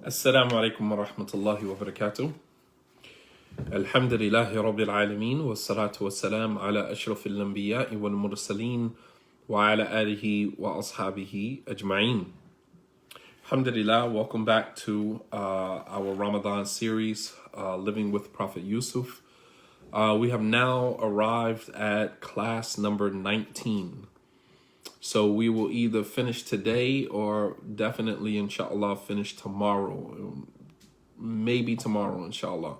السلام عليكم ورحمة الله وبركاته. الحمد لله رب العالمين والصلاة والسلام على أشرف الأنبياء والمرسلين وعلى آله وأصحابه أجمعين. Alhamdulillah, welcome back to our Ramadan series, Living with Prophet Yusuf. We have now arrived at class number 19. So we will either finish today or definitely, inshallah, finish tomorrow. Maybe tomorrow, inshallah.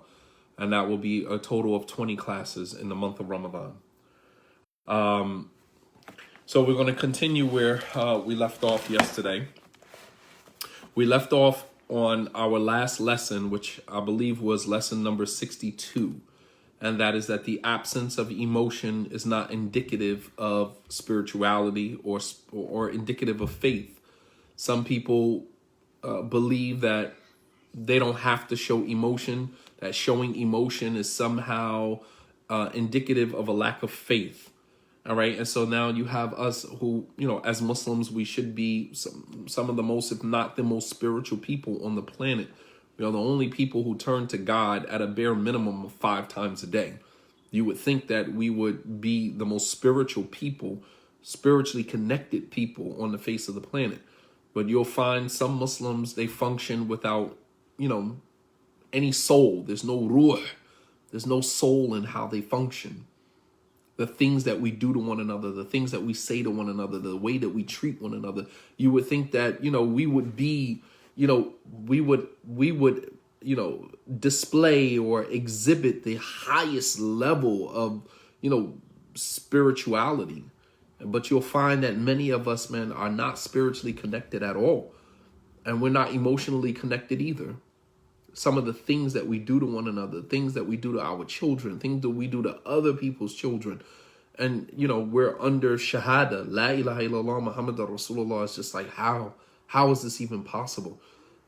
And that will be a total of 20 classes in the month of Ramadan. So we're going to continue where we left off yesterday. We left off on our last lesson, which I believe was lesson number 62. And that is that the absence of emotion is not indicative of spirituality or indicative of faith. Some people believe that they don't have to show emotion, that showing emotion is somehow indicative of a lack of faith. All right. And so now you have us who, as Muslims, we should be some of the most, if not the most spiritual people on the planet. We are the only people who turn to God at a bare minimum of 5 times a day. You would think that we would be the most spiritual people, spiritually connected people on the face of the planet. But you'll find some Muslims, they function without, any soul. There's no ruh. There's no soul in how they function. The things that we do to one another, the things that we say to one another, the way that we treat one another, you would think that, we would be, we would display or exhibit the highest level of, spirituality. But you'll find that many of us, man, are not spiritually connected at all. And we're not emotionally connected either. Some of the things that we do to one another, things that we do to our children, things that we do to other people's children. And, we're under Shahada, La ilaha illallah Muhammad Rasulullah. It's just like, how is this even possible?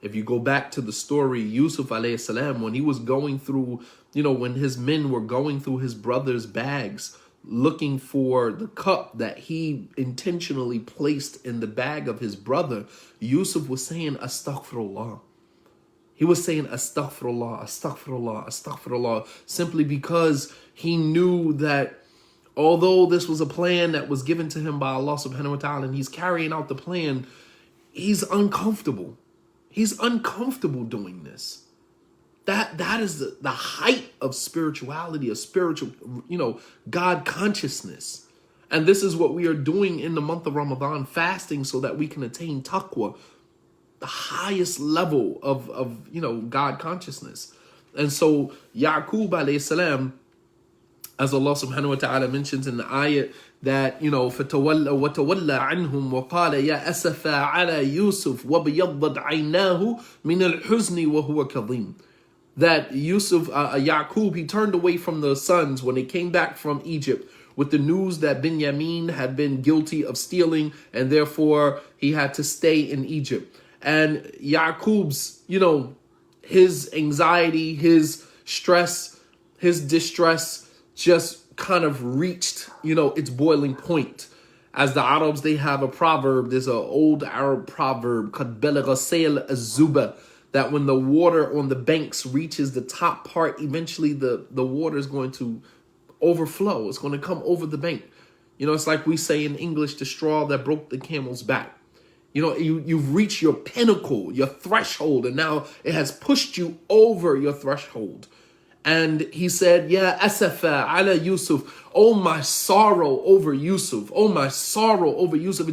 If you go back to the story, Yusuf alayhi salam, when he was going through, when his men were going through his brother's bags, looking for the cup that he intentionally placed in the bag of his brother, Yusuf was saying, Astaghfirullah. He was saying, Astaghfirullah, Astaghfirullah, Astaghfirullah, simply because he knew that although this was a plan that was given to him by Allah subhanahu wa ta'ala, and he's carrying out the plan, he's uncomfortable. He's uncomfortable doing this. That is the height of spirituality, of spiritual, God consciousness. And this is what we are doing in the month of Ramadan, fasting so that we can attain taqwa, the highest level of God consciousness. And so Yaqub alayhi salam, as Allah subhanahu wa ta'ala mentions in the ayat, that, فَتَوَلَّ وَتَوَلَّ عَنْهُمْ وَقَالَ يَا أَسَفَا عَلَى يُوسُف وَبِيَضَّتْ عَيْنَاهُ مِنَ الْحُزْنِ وَهُوَ كَظِيمٌ. That Yusuf, Yaqub, he turned away from the sons when they came back from Egypt with the news that Binyamin had been guilty of stealing, and therefore he had to stay in Egypt. And Yaqub's, his anxiety, his stress, his distress just kind of reached, its boiling point. As the Arabs, they have a proverb. There's an old Arab proverb, قَدْ بَلَغَ سَيْلَ الزُّبَى, that when the water on the banks reaches the top part, eventually the water is going to overflow. It's going to come over the bank. It's like we say in English, the straw that broke the camel's back. You've reached your pinnacle, your threshold, and now it has pushed you over your threshold. And he said, Ya asafa ala Yusuf, oh my sorrow over Yusuf, oh my sorrow over Yusuf.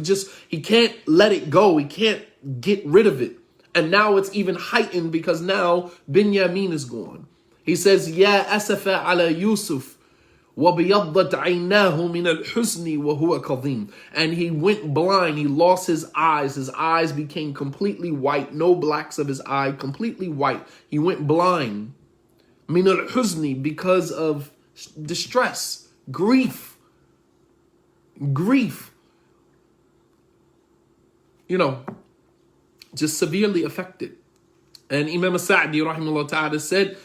He can't let it go. He can't get rid of it. And now it's even heightened because now Binyamin is gone. He says, Ya asafa ala Yusuf, وَبِيَضَّتْ عَيْنَاهُ مِنَ الْحُزْنِ وَهُوَ كَظِيمٌ. And he went blind. He lost his eyes. His eyes became completely white. No blacks of his eye, completely white. He went blind. مِنَ الْحُزْنِ, because of distress, grief. Just severely affected. And Imam Sa'di, rahimahullah ta'ala, said,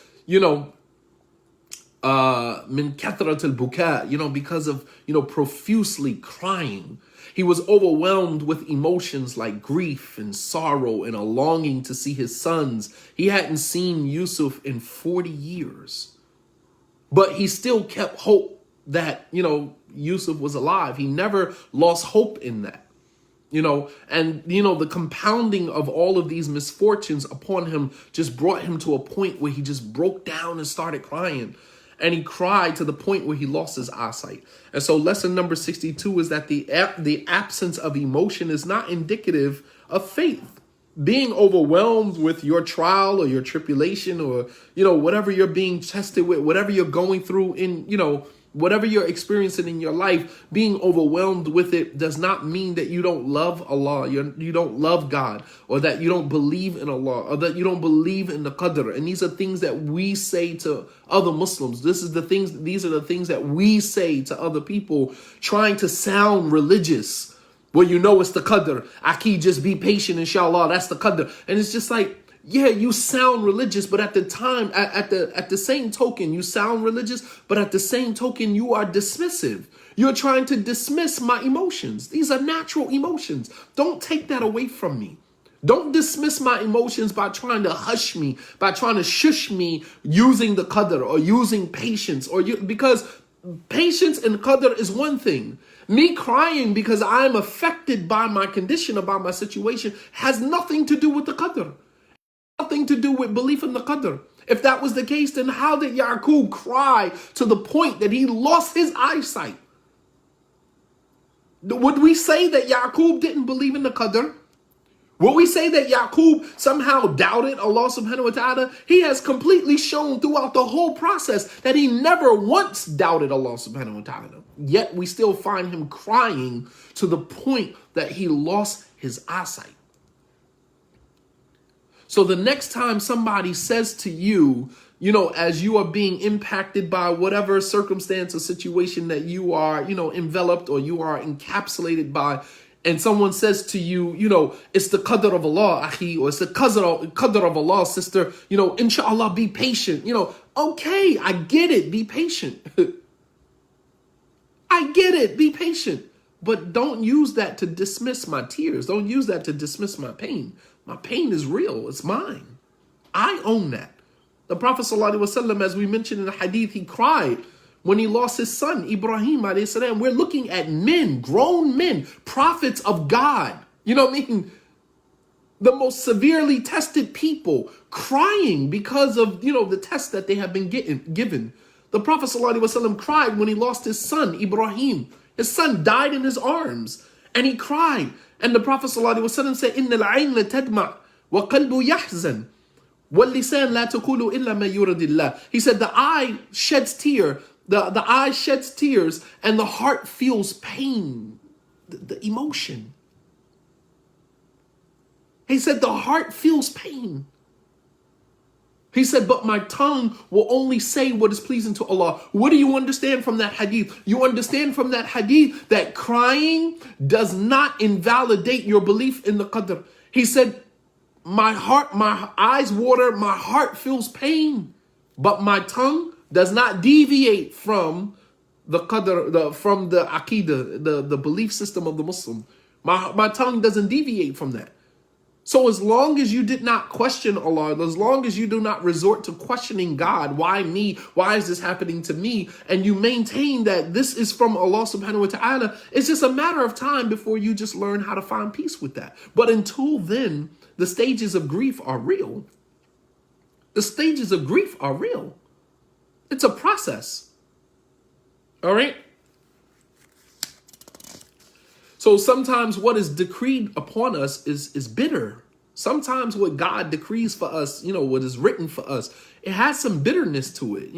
min kathrat al-buka, because of, profusely crying. He was overwhelmed with emotions like grief and sorrow and a longing to see his sons. He hadn't seen Yusuf in 40 years, but he still kept hope that, Yusuf was alive. He never lost hope in that. And the compounding of all of these misfortunes upon him just brought him to a point where he just broke down and started crying. And he cried to the point where he lost his eyesight. And so lesson number 62 is that the absence of emotion is not indicative of faith. Being overwhelmed with your trial or your tribulation or, whatever you're being tested with, whatever you're going through in, whatever you're experiencing in your life, being overwhelmed with it does not mean that you don't love Allah, you don't love God, or that you don't believe in Allah, or that you don't believe in the Qadr. And these are things that we say to other Muslims. These are the things that we say to other people, trying to sound religious. Well, it's the Qadr. Aki, just be patient, inshallah. That's the Qadr. And it's just like, yeah, you sound religious, but at the same token, you sound religious, but at the same token, you are dismissive. You're trying to dismiss my emotions. These are natural emotions. Don't take that away from me. Don't dismiss my emotions by trying to hush me, by trying to shush me using the Qadr or using patience, because patience and Qadr is one thing. Me crying because I'm affected by my condition or by my situation has nothing to do with the Qadr. Nothing to do with belief in the Qadr. If that was the case, then how did Yaqub cry to the point that he lost his eyesight? Would we say that Yaqub didn't believe in the Qadr? Would we say that Yaqub somehow doubted Allah subhanahu wa ta'ala? He has completely shown throughout the whole process that he never once doubted Allah subhanahu wa ta'ala. Yet we still find him crying to the point that he lost his eyesight. So the next time somebody says to you, as you are being impacted by whatever circumstance or situation that you are, enveloped or you are encapsulated by, and someone says to you, it's the Qadr of Allah, akhi, or it's the Qadr of Allah, sister, inshallah, be patient. Okay, I get it, be patient. I get it, be patient. But don't use that to dismiss my tears. Don't use that to dismiss my pain. My pain is real. It's mine. I own that. The Prophet ﷺ, as we mentioned in the hadith, he cried when he lost his son, Ibrahim alayhi salam. We're looking at men, grown men, prophets of God. The most severely tested people crying because of, the test that they have been given. The Prophet ﷺ cried when he lost his son, Ibrahim. His son died in his arms, and he cried. And the Prophet ﷺ said, إِنَّ الْعَيْنَ تَدْمَعْ وَقَلْبُ يَحْزَنْ وَاللِّسَانْ لَا تَقُولُ إِلَّا مَا يُرَدِ اللَّهِ. He said, the eye sheds tears, the eye sheds tears, and the heart feels pain, the emotion. He said, the heart feels pain. He said, but my tongue will only say what is pleasing to Allah. What do you understand from that hadith? You understand from that hadith that crying does not invalidate your belief in the Qadr. He said, my eyes water, my heart feels pain, but my tongue does not deviate from the Qadr, from the Aqidah, the belief system of the Muslim. My tongue doesn't deviate from that. So as long as you did not question Allah, as long as you do not resort to questioning God, why me? Why is this happening to me? And you maintain that this is from Allah subhanahu wa ta'ala, it's just a matter of time before you just learn how to find peace with that. But until then, the stages of grief are real. The stages of grief are real. It's a process. All right? So sometimes what is decreed upon us is bitter. Sometimes what God decrees for us, what is written for us, it has some bitterness to it.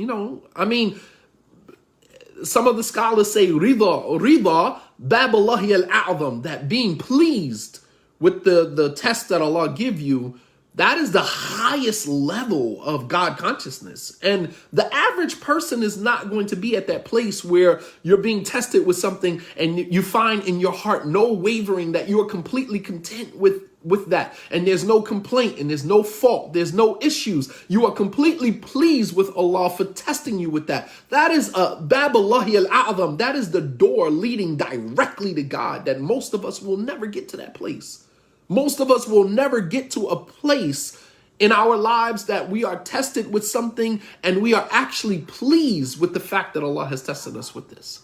Some of the scholars say rida baballahi al-a'zam, that being pleased with the test that Allah give you, that is the highest level of God consciousness. And the average person is not going to be at that place where you're being tested with something and you find in your heart no wavering, that you are completely content with with that. And there's no complaint and there's no fault. There's no issues. You are completely pleased with Allah for testing you with that. That is a Babullahi al-A'zam. That is the door leading directly to God that most of us will never get to that place. Most of us will never get to a place in our lives that we are tested with something and we are actually pleased with the fact that Allah has tested us with this.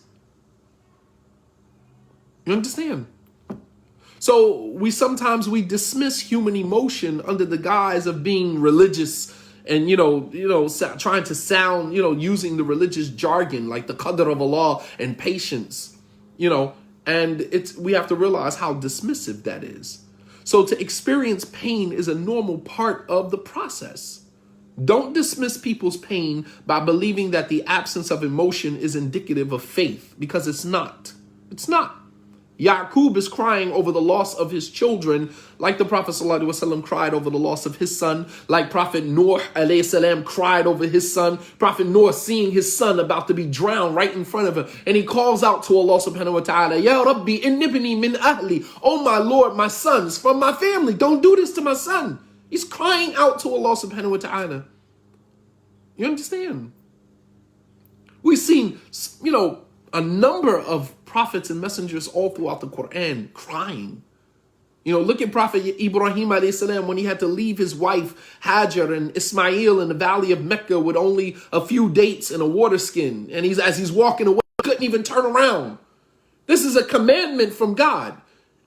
You understand? So we sometimes dismiss human emotion under the guise of being religious and, trying to sound, using the religious jargon like the qadr of Allah and patience, and we have to realize how dismissive that is. So to experience pain is a normal part of the process. Don't dismiss people's pain by believing that the absence of emotion is indicative of faith, because it's not. It's not. Yaqub is crying over the loss of his children like the Prophet ﷺ cried over the loss of his son, like Prophet Noah ﷺ cried over his son. Prophet Noah seeing his son about to be drowned right in front of him, and he calls out to Allah subhanahu wa ta'ala, Ya Rabbi, innibni min ahli. Oh my Lord, my son's from my family. Don't do this to my son. He's crying out to Allah subhanahu wa ta'ala. You understand? We've seen, a number of prophets and messengers all throughout the Quran crying. Look at Prophet Ibrahim alayhi salam when he had to leave his wife Hajar and Ismail in the valley of Mecca with only a few dates and a water skin. And as he's walking away, he couldn't even turn around. This is a commandment from God.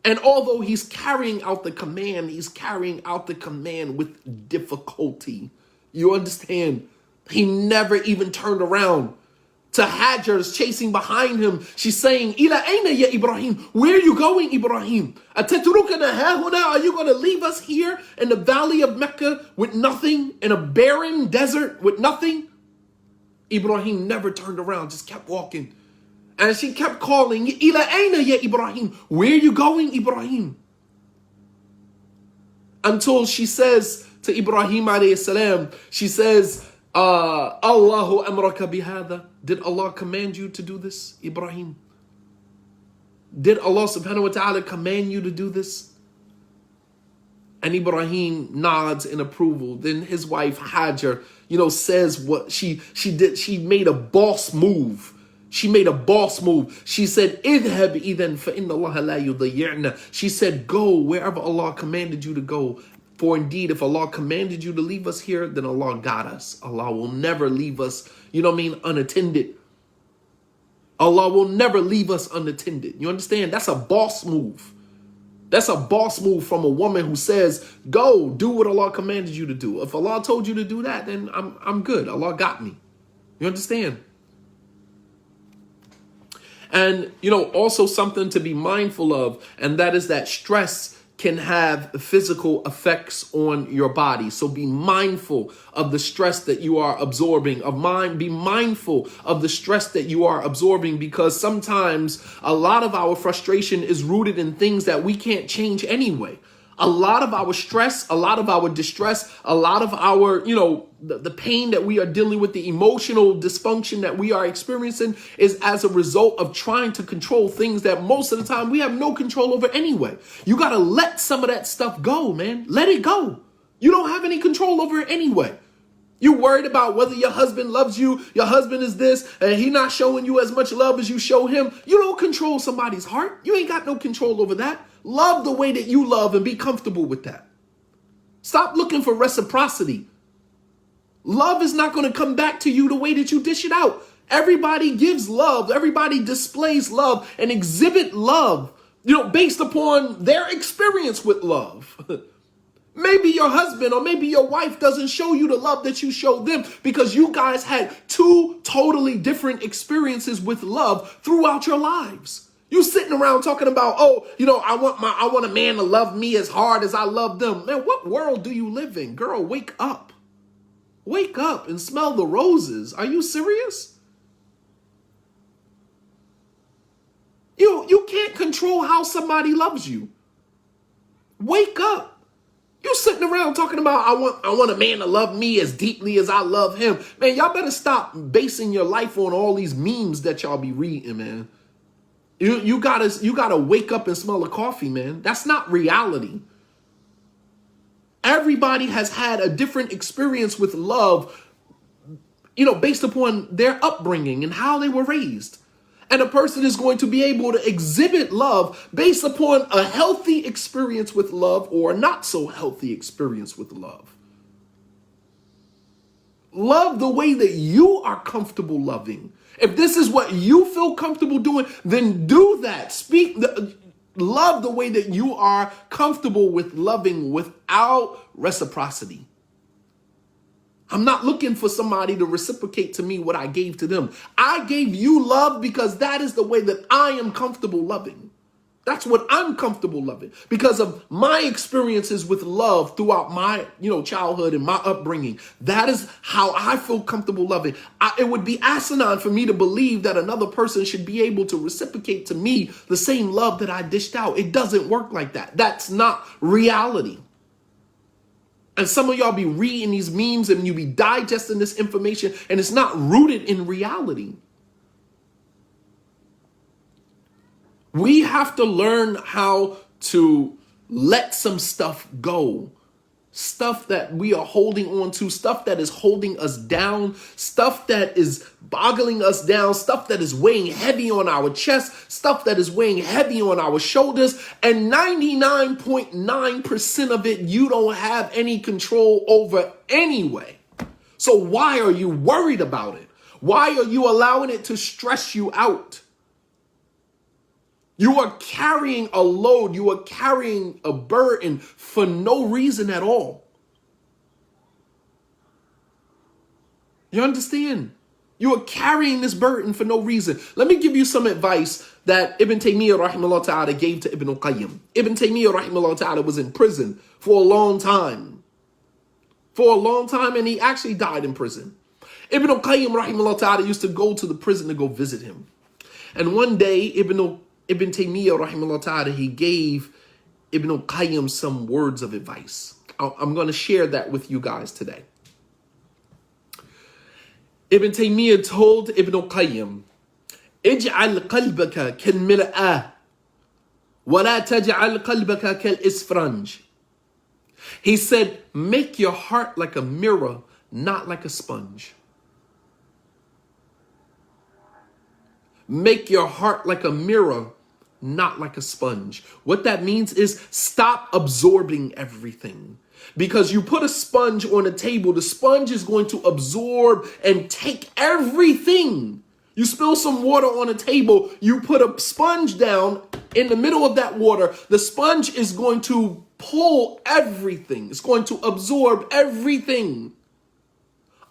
And although he's carrying out the command, he's carrying out the command with difficulty. You understand? He never even turned around. To Hajar is chasing behind him. She's saying, Ila aina ya Ibrahim? Where are you going, Ibrahim? Atatrukana hahuna? Are you going to leave us here in the valley of Mecca with nothing, in a barren desert with nothing? Ibrahim never turned around, just kept walking. And she kept calling, Ila aina ya Ibrahim? Where are you going, Ibrahim? Until she says to Ibrahim alayhi salam, she says, Allahu amraka bihada. Did Allah command you to do this, Ibrahim? Did Allah subhanahu wa ta'ala command you to do this? And Ibrahim nods in approval. Then his wife Hajar, says what she did. She made a boss move. She made a boss move. She said, Idhab idhan fa inna Allah la yudayyirna. She said, go wherever Allah commanded you to go. For indeed, if Allah commanded you to leave us here, then Allah got us. Allah will never leave us, unattended. Allah will never leave us unattended. You understand? That's a boss move. That's a boss move from a woman who says, go, do what Allah commanded you to do. If Allah told you to do that, then I'm good. Allah got me. You understand? And, also something to be mindful of, and that is that stress can have physical effects on your body. So be mindful of the stress that you are absorbing. Be mindful of the stress that you are absorbing, because sometimes a lot of our frustration is rooted in things that we can't change anyway. A lot of our stress, a lot of our distress, a lot of our, the pain that we are dealing with, the emotional dysfunction that we are experiencing is as a result of trying to control things that most of the time we have no control over anyway. You got to let some of that stuff go, man. Let it go. You don't have any control over it anyway. You're worried about whether your husband loves you, your husband is this, and he not showing you as much love as you show him. You don't control somebody's heart. You ain't got no control over that. Love the way that you love and be comfortable with that. Stop looking for reciprocity. Love is not going to come back to you the way that you dish it out. Everybody gives love. Everybody displays love and exhibit love, based upon their experience with love. Maybe your husband or maybe your wife doesn't show you the love that you show them because you guys had two totally different experiences with love throughout your lives. You sitting around talking about, I want a man to love me as hard as I love them. Man, what world do you live in? Girl, wake up. Wake up and smell the roses. Are you serious? You can't control how somebody loves you. Wake up. You sitting around talking about, I want a man to love me as deeply as I love him. Man, y'all better stop basing your life on all these memes that y'all be reading, man. You gotta wake up and smell the coffee, man. That's not reality. everybody has had a different experience with love, based upon their upbringing and how they were raised. And a person is going to be able to exhibit love based upon a healthy experience with love or a not so healthy experience with love. Love the way that you are comfortable loving. If this is what you feel comfortable doing, then do that. Love the way that you are comfortable with loving without reciprocity. I'm not looking for somebody to reciprocate to me what I gave to them. I gave you love because that is the way that I am comfortable loving. That's what I'm comfortable loving because of my experiences with love throughout my, childhood and my upbringing. That is how I feel comfortable loving. It would be asinine for me to believe that another person should be able to reciprocate to me the same love that I dished out. It doesn't work like that. That's not reality. And some of y'all be reading these memes and you be digesting this information and it's not rooted in reality. We have to learn how to let some stuff go. Stuff that we are holding on to, stuff that is holding us down, stuff that is boggling us down, stuff that is weighing heavy on our chest, stuff that is weighing heavy on our shoulders. And 99.9% of it, you don't have any control over anyway. So why are you worried about it? Why are you allowing it to stress you out? You are carrying a load. You are carrying a burden for no reason at all. You understand? You are carrying this burden for no reason. Let me give you some advice that Ibn Taymiyyah rahimahullah ta'ala gave to Ibn al-Qayyim. Ibn Taymiyyah rahimahullah ta'ala was in prison for a long time. And he actually died in prison. Ibn al-Qayyim rahimahullah ta'ala used to go to the prison to go visit him. And one day, Ibn Taymiyyah rahimahullah ta'ala, he gave Ibn al-Qayyim some words of advice. I'm going to share that with you guys today. Ibn Taymiyyah told Ibn al-Qayyim, اجعل قلبك كالمرآة ولا تجعل قلبك كالإسفنج. He said, make your heart like a mirror, not like a sponge. Make your heart like a mirror, not like a sponge. What that means is stop absorbing everything. Because you put a sponge on a table, the sponge is going to absorb and take everything. You spill some water on a table, you put a sponge down in the middle of that water, the sponge is going to pull everything. It's going to absorb everything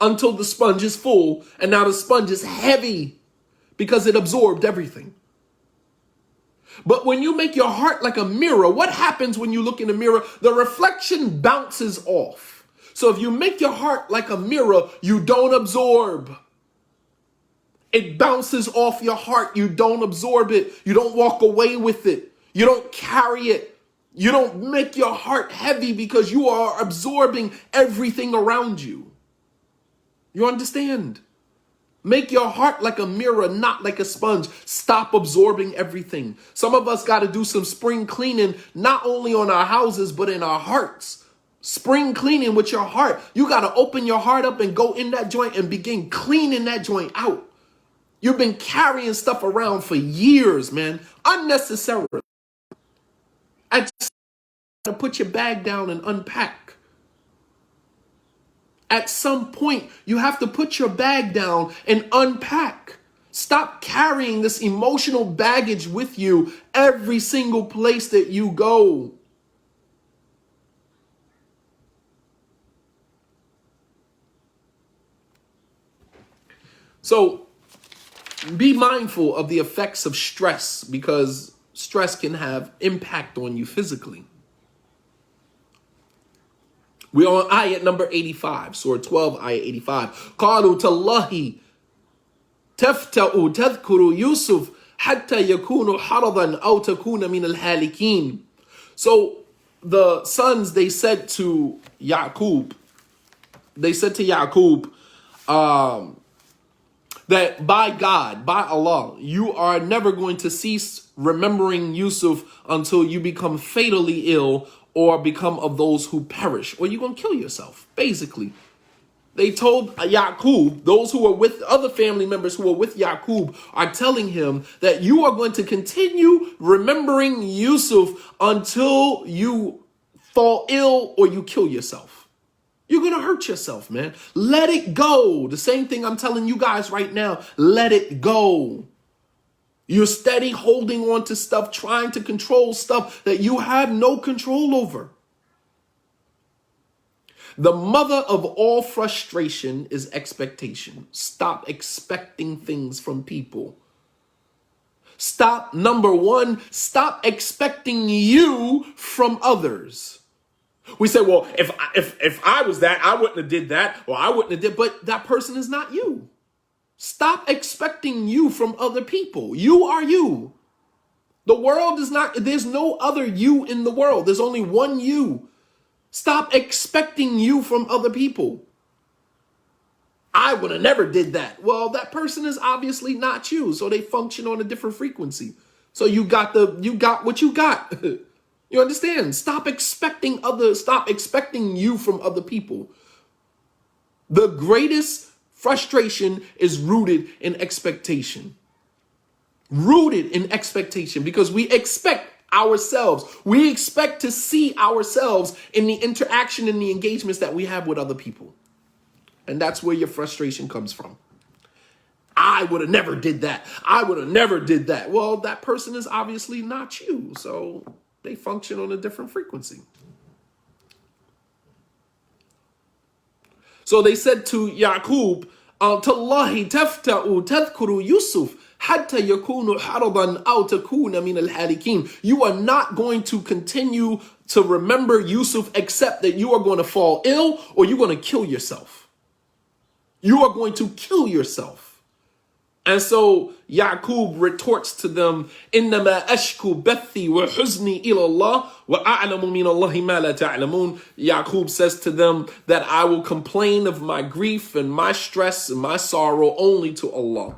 until the sponge is full, and now the sponge is heavy because it absorbed everything. But when you make your heart like a mirror, what happens when you look in the mirror? The reflection bounces off. So if you make your heart like a mirror, you don't absorb. It bounces off your heart. You don't absorb it. You don't walk away with it. You don't carry it. You don't make your heart heavy because you are absorbing everything around you. You understand? Make your heart like a mirror, not like a sponge. Stop absorbing everything. Some of us got to do some spring cleaning, not only on our houses, but in our hearts. Spring cleaning with your heart. You got to open your heart up and go in that joint and begin cleaning that joint out. You've been carrying stuff around for years, man, unnecessarily. I just got to put your bag down and unpack. At some point, you have to put your bag down and unpack. Stop carrying this emotional baggage with you every single place that you go. So be mindful of the effects of stress, because stress can have impact on you physically. We're on ayat number 85, Surah 12, ayat 85. قَالُوا تَاللَّهِ تَفْتَأُ تَذْكُرُ يُوسُف حَتَّى يَكُونُ حَرَضًا أَوْ تَكُونَ مِنَ الْهَالِكِينَ. So the sons, they said to Yaqub, that by God, by Allah, you are never going to cease remembering Yusuf until you become fatally ill, or become of those who perish, or you're going to kill yourself. Basically, they told Yaqub, those who are with other family members who are with Yaqub are telling him that you are going to continue remembering Yusuf until you fall ill or you kill yourself. You're going to hurt yourself, man. Let it go. The same thing I'm telling you guys right now. Let it go. You're steady holding on to stuff, trying to control stuff that you have no control over. The mother of all frustration is expectation. Stop expecting things from people. Number one, stop expecting you from others. We say, well, if I was that, I wouldn't have did that, or I wouldn't have did, but that person is not you. Stop expecting you from other people. You are you. The world is not, there's no other you in the world. There's only one you. Stop expecting you from other people. I would have never did that. Well, that person is obviously not you. So they function on a different frequency. So you got what you got. You understand? Stop expecting you from other people. The greatest frustration is rooted in expectation. Rooted in expectation, because we expect ourselves. We expect to see ourselves in the interaction and the engagements that we have with other people. And that's where your frustration comes from. I would have never did that. I would have never did that. Well, that person is obviously not you. So they function on a different frequency. So they said to Yaqub, Tallahi tafta'u tadhkuru Yusuf. You are not going to continue to remember Yusuf except that you are going to fall ill or you're going to kill yourself. You are going to kill yourself. And so Yaqub retorts to them, إِنَّمَا أَشْكُ بَثِّي وَحُزْنِي إِلَى اللَّهِ وَأَعْلَمُ مِنَ اللَّهِ مَا لَا تَعْلَمُونَ. Yaqub says to them that I will complain of my grief and my stress and my sorrow only to Allah.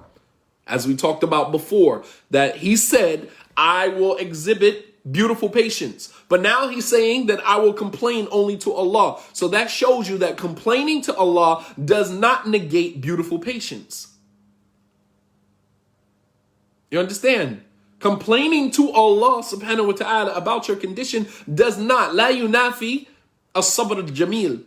As we talked about before, that he said, I will exhibit beautiful patience. But now he's saying that I will complain only to Allah. So that shows you that complaining to Allah does not negate beautiful patience. You understand? Complaining to Allah subhanahu wa ta'ala about your condition does not, la yunafi as-sabr al-jamil.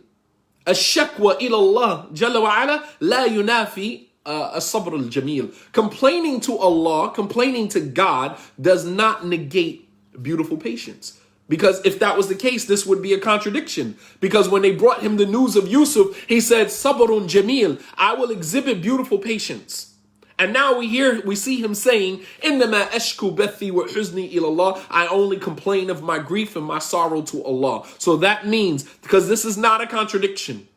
Ash-shakwa ila Allah jalla wa ala la yunafi as-sabr al-jamil. Complaining to Allah, complaining to God does not negate beautiful patience. Because if that was the case, this would be a contradiction. Because when they brought him the news of Yusuf, he said, Sabrun Jamil, I will exhibit beautiful patience. And now we see him saying, Innama ashku bathi wa huzni ilallah. I only complain of my grief and my sorrow to Allah. So that means, because this is not a contradiction,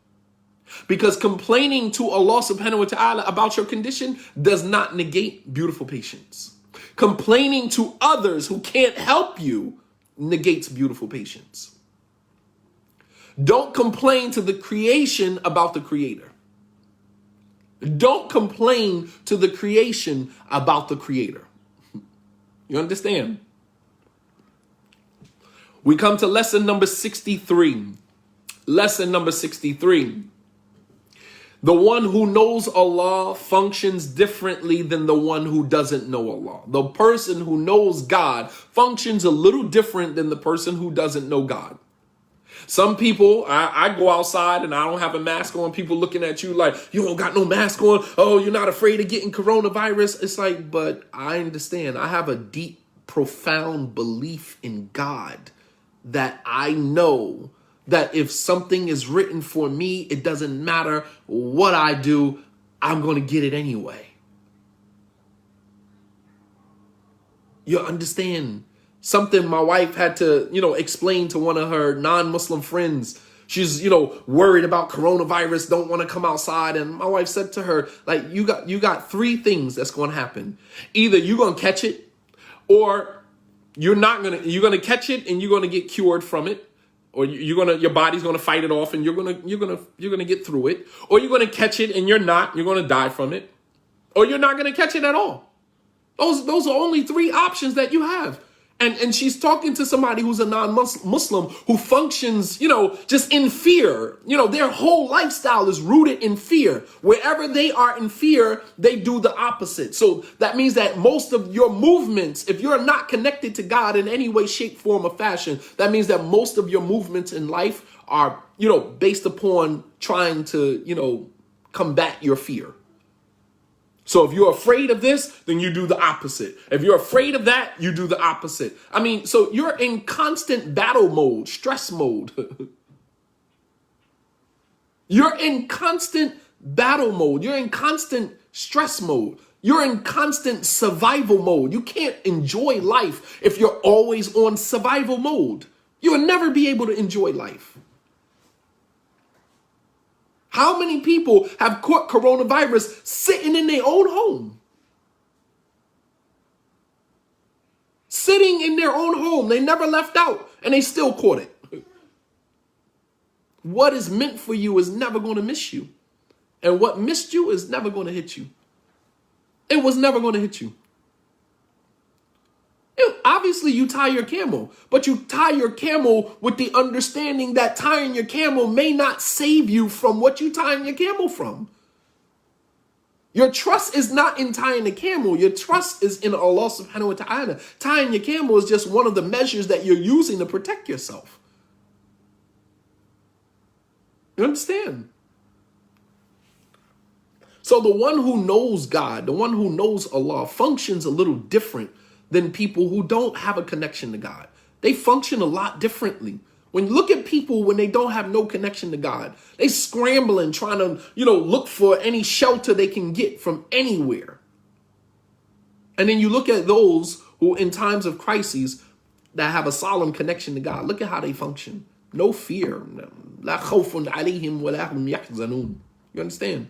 because complaining to Allah subhanahu wa ta'ala about your condition does not negate beautiful patience. Complaining to others who can't help you negates beautiful patience. Don't complain to the creation about the creator. Don't complain to the creation about the creator. You understand? We come to lesson number 63. Lesson number 63. The one who knows Allah functions differently than the one who doesn't know Allah. The person who knows God functions a little different than the person who doesn't know God. Some people, I go outside and I don't have a mask on. People looking at you like, you don't got no mask on. Oh, you're not afraid of getting coronavirus. It's like, but I understand. I have a deep, profound belief in God that I know that if something is written for me, it doesn't matter what I do, I'm going to get it anyway. You understand? Something my wife had to, explain to one of her non-Muslim friends. She's, worried about coronavirus, don't want to come outside. And my wife said to her, like, you got three things that's going to happen. Either you're going to catch it, or you're going to catch it and you're going to get cured from it. Or your body's gonna fight it off and you're gonna get through it, or you're gonna catch it and you're gonna die from it, or you're not gonna catch it at all. Those are only three options that you have. And she's talking to somebody who's a non-Muslim who functions, just in fear. Their whole lifestyle is rooted in fear. Wherever they are in fear, they do the opposite. So that means that most of your movements, if you're not connected to God in any way, shape, form, or fashion, that means that most of your movements in life are, based upon trying to, combat your fear. So if you're afraid of this, then you do the opposite. If you're afraid of that, you do the opposite. So you're in constant battle mode, stress mode. You're in constant battle mode. You're in constant stress mode. You're in constant survival mode. You can't enjoy life if you're always on survival mode. You'll never be able to enjoy life. How many people have caught coronavirus sitting in their own home? Sitting in their own home. They never left out and they still caught it. What is meant for you is never going to miss you. And what missed you is never going to hit you. It was never going to hit you. Obviously, you tie your camel, but you tie your camel with the understanding that tying your camel may not save you from what you tying your camel from. Your trust is not in tying the camel. Your trust is in Allah subhanahu wa ta'ala. Tying your camel is just one of the measures that you're using to protect yourself. You understand? So the one who knows God, the one who knows Allah, functions a little different than people who don't have a connection to God. They function a lot differently. When you look at people when they don't have no connection to God, they scrambling, trying to, look for any shelter they can get from anywhere. And then you look at those who in times of crises that have a solemn connection to God. Look at how they function. No fear. La khawfun alayhim wa la hum yahzanun. You understand?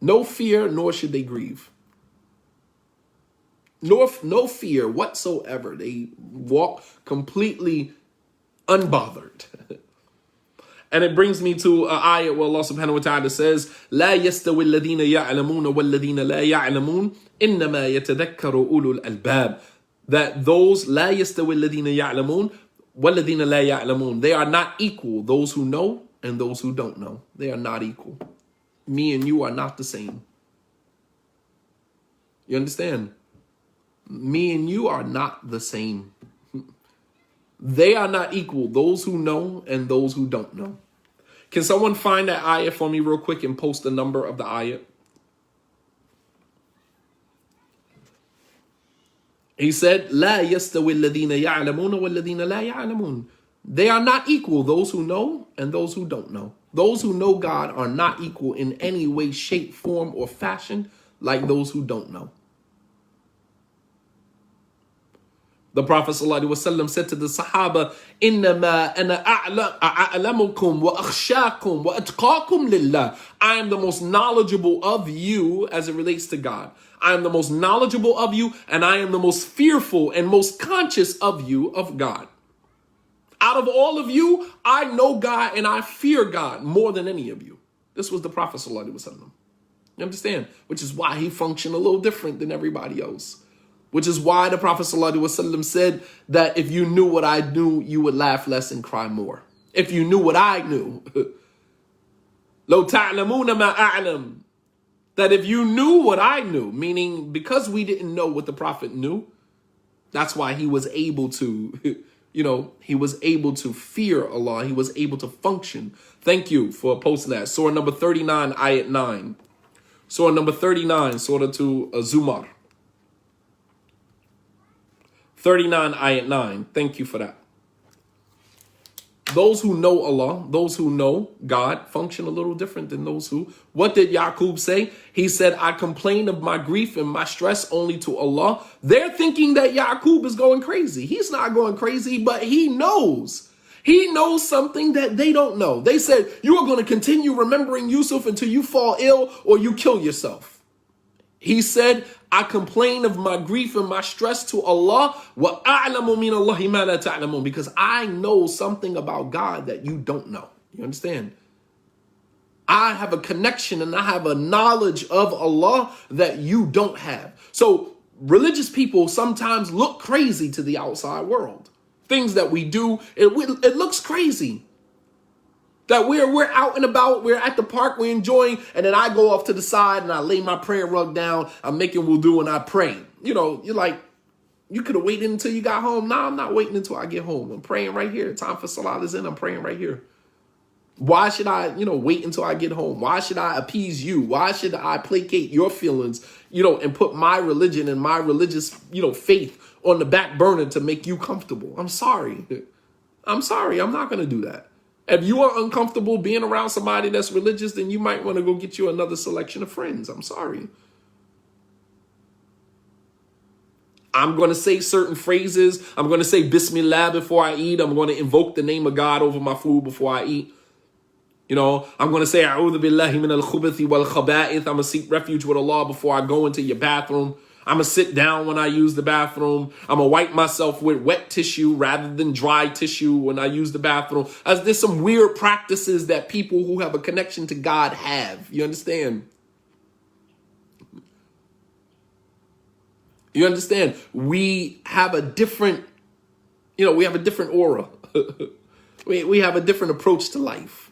No fear, nor should they grieve. No fear whatsoever. They walk completely unbothered. And it brings me to an ayat where Allah subhanahu wa ta'ala says, لا يستوي الذين يعلمون والذين لا يعلمون إنما يتذكر أولو الألباب. That those لا يستوي الذين يعلمون والذين لا يعلمون. They are not equal. Those who know and those who don't know. They are not equal. Me and you are not the same. You understand? Me and you are not the same. They are not equal. Those who know and those who don't know. Can someone find that ayah for me real quick and post the number of the ayah? He said, لا يستوي الذين يعلمون والذين لا يعلمون. They are not equal. Those who know and those who don't know. Those who know God are not equal in any way, shape, form, or fashion like those who don't know. The Prophet ﷺ said to the Sahaba, إِنَّمَا أَنَا أَعْلَمُكُمْ وَأَخْشَاكُمْ وَأَتْقَاكُمْ لِلَّهِ. I am the most knowledgeable of you as it relates to God. I am the most knowledgeable of you, and I am the most fearful and most conscious of you of God. Out of all of you, I know God and I fear God more than any of you. This was the Prophet ﷺ. You understand? Which is why he functioned a little different than everybody else. Which is why the Prophet ﷺ said that if you knew what I knew, you would laugh less and cry more. If you knew what I knew. لَوْ تَعْلَمُونَ مَا أَعْلَمُ. That if you knew what I knew, meaning because we didn't know what the Prophet knew, that's why he was able to, he was able to fear Allah. He was able to function. Thank you for posting that. Surah number 39, ayat 9. Surah number 39, Surah to Zumar. 39 ayat 9. Thank you for that. Those who know Allah, those who know God, function a little different than those who. What did Yaqub say? He said, I complain of my grief and my stress only to Allah. They're thinking that Yaqub is going crazy. He's not going crazy, but he knows. He knows something that they don't know. They said, you are going to continue remembering Yusuf until you fall ill or you kill yourself. He said, I complain of my grief and my stress to Allah, وَأَعْلَمُ مِنَ اللَّهِ مَا لَا تَعْلَمُونَ, because I know something about God that you don't know. You understand? I have a connection and I have a knowledge of Allah that you don't have. So religious people sometimes look crazy to the outside world. Things that we do, it looks crazy. That we're out and about, we're at the park, we're enjoying, and then I go off to the side and I lay my prayer rug down, I'm making wudu and I pray. You know, you're like, you could have waited until you got home. No, I'm not waiting until I get home. I'm praying right here. Time for salat is in, I'm praying right here. Why should I, wait until I get home? Why should I appease you? Why should I placate your feelings, and put my religion and my religious, faith on the back burner to make you comfortable? I'm sorry. I'm not going to do that. If you are uncomfortable being around somebody that's religious, then you might want to go get you another selection of friends. I'm sorry. I'm going to say certain phrases. I'm going to say Bismillah before I eat. I'm going to invoke the name of God over my food before I eat. I'm going to say, A'udhu billahi min al-khubathi wal-khaba'ith. I'm going to seek refuge with Allah before I go into your bathroom. I'm going to sit down when I use the bathroom. I'm going to wipe myself with wet tissue rather than dry tissue when I use the bathroom. As there's some weird practices that people who have a connection to God have. You understand? You understand? We have a different, we have a different aura. we have a different approach to life.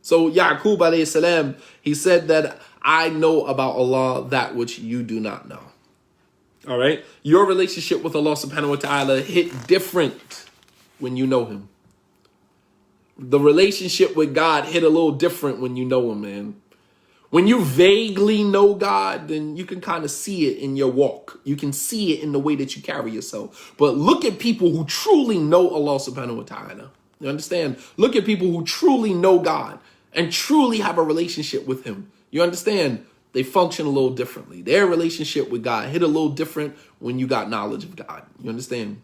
So Yaqub alayhi salam, he said that I know about Allah that which you do not know. All right. Your relationship with Allah subhanahu wa ta'ala hit different when you know him. The relationship with God hit a little different when you know him, man. When you vaguely know God, then you can kind of see it in your walk. You can see it in the way that you carry yourself. But look at people who truly know Allah subhanahu wa ta'ala. You understand? Look at people who truly know God and truly have a relationship with him. You understand? They function a little differently. Their relationship with God hit a little different when you got knowledge of God. You understand?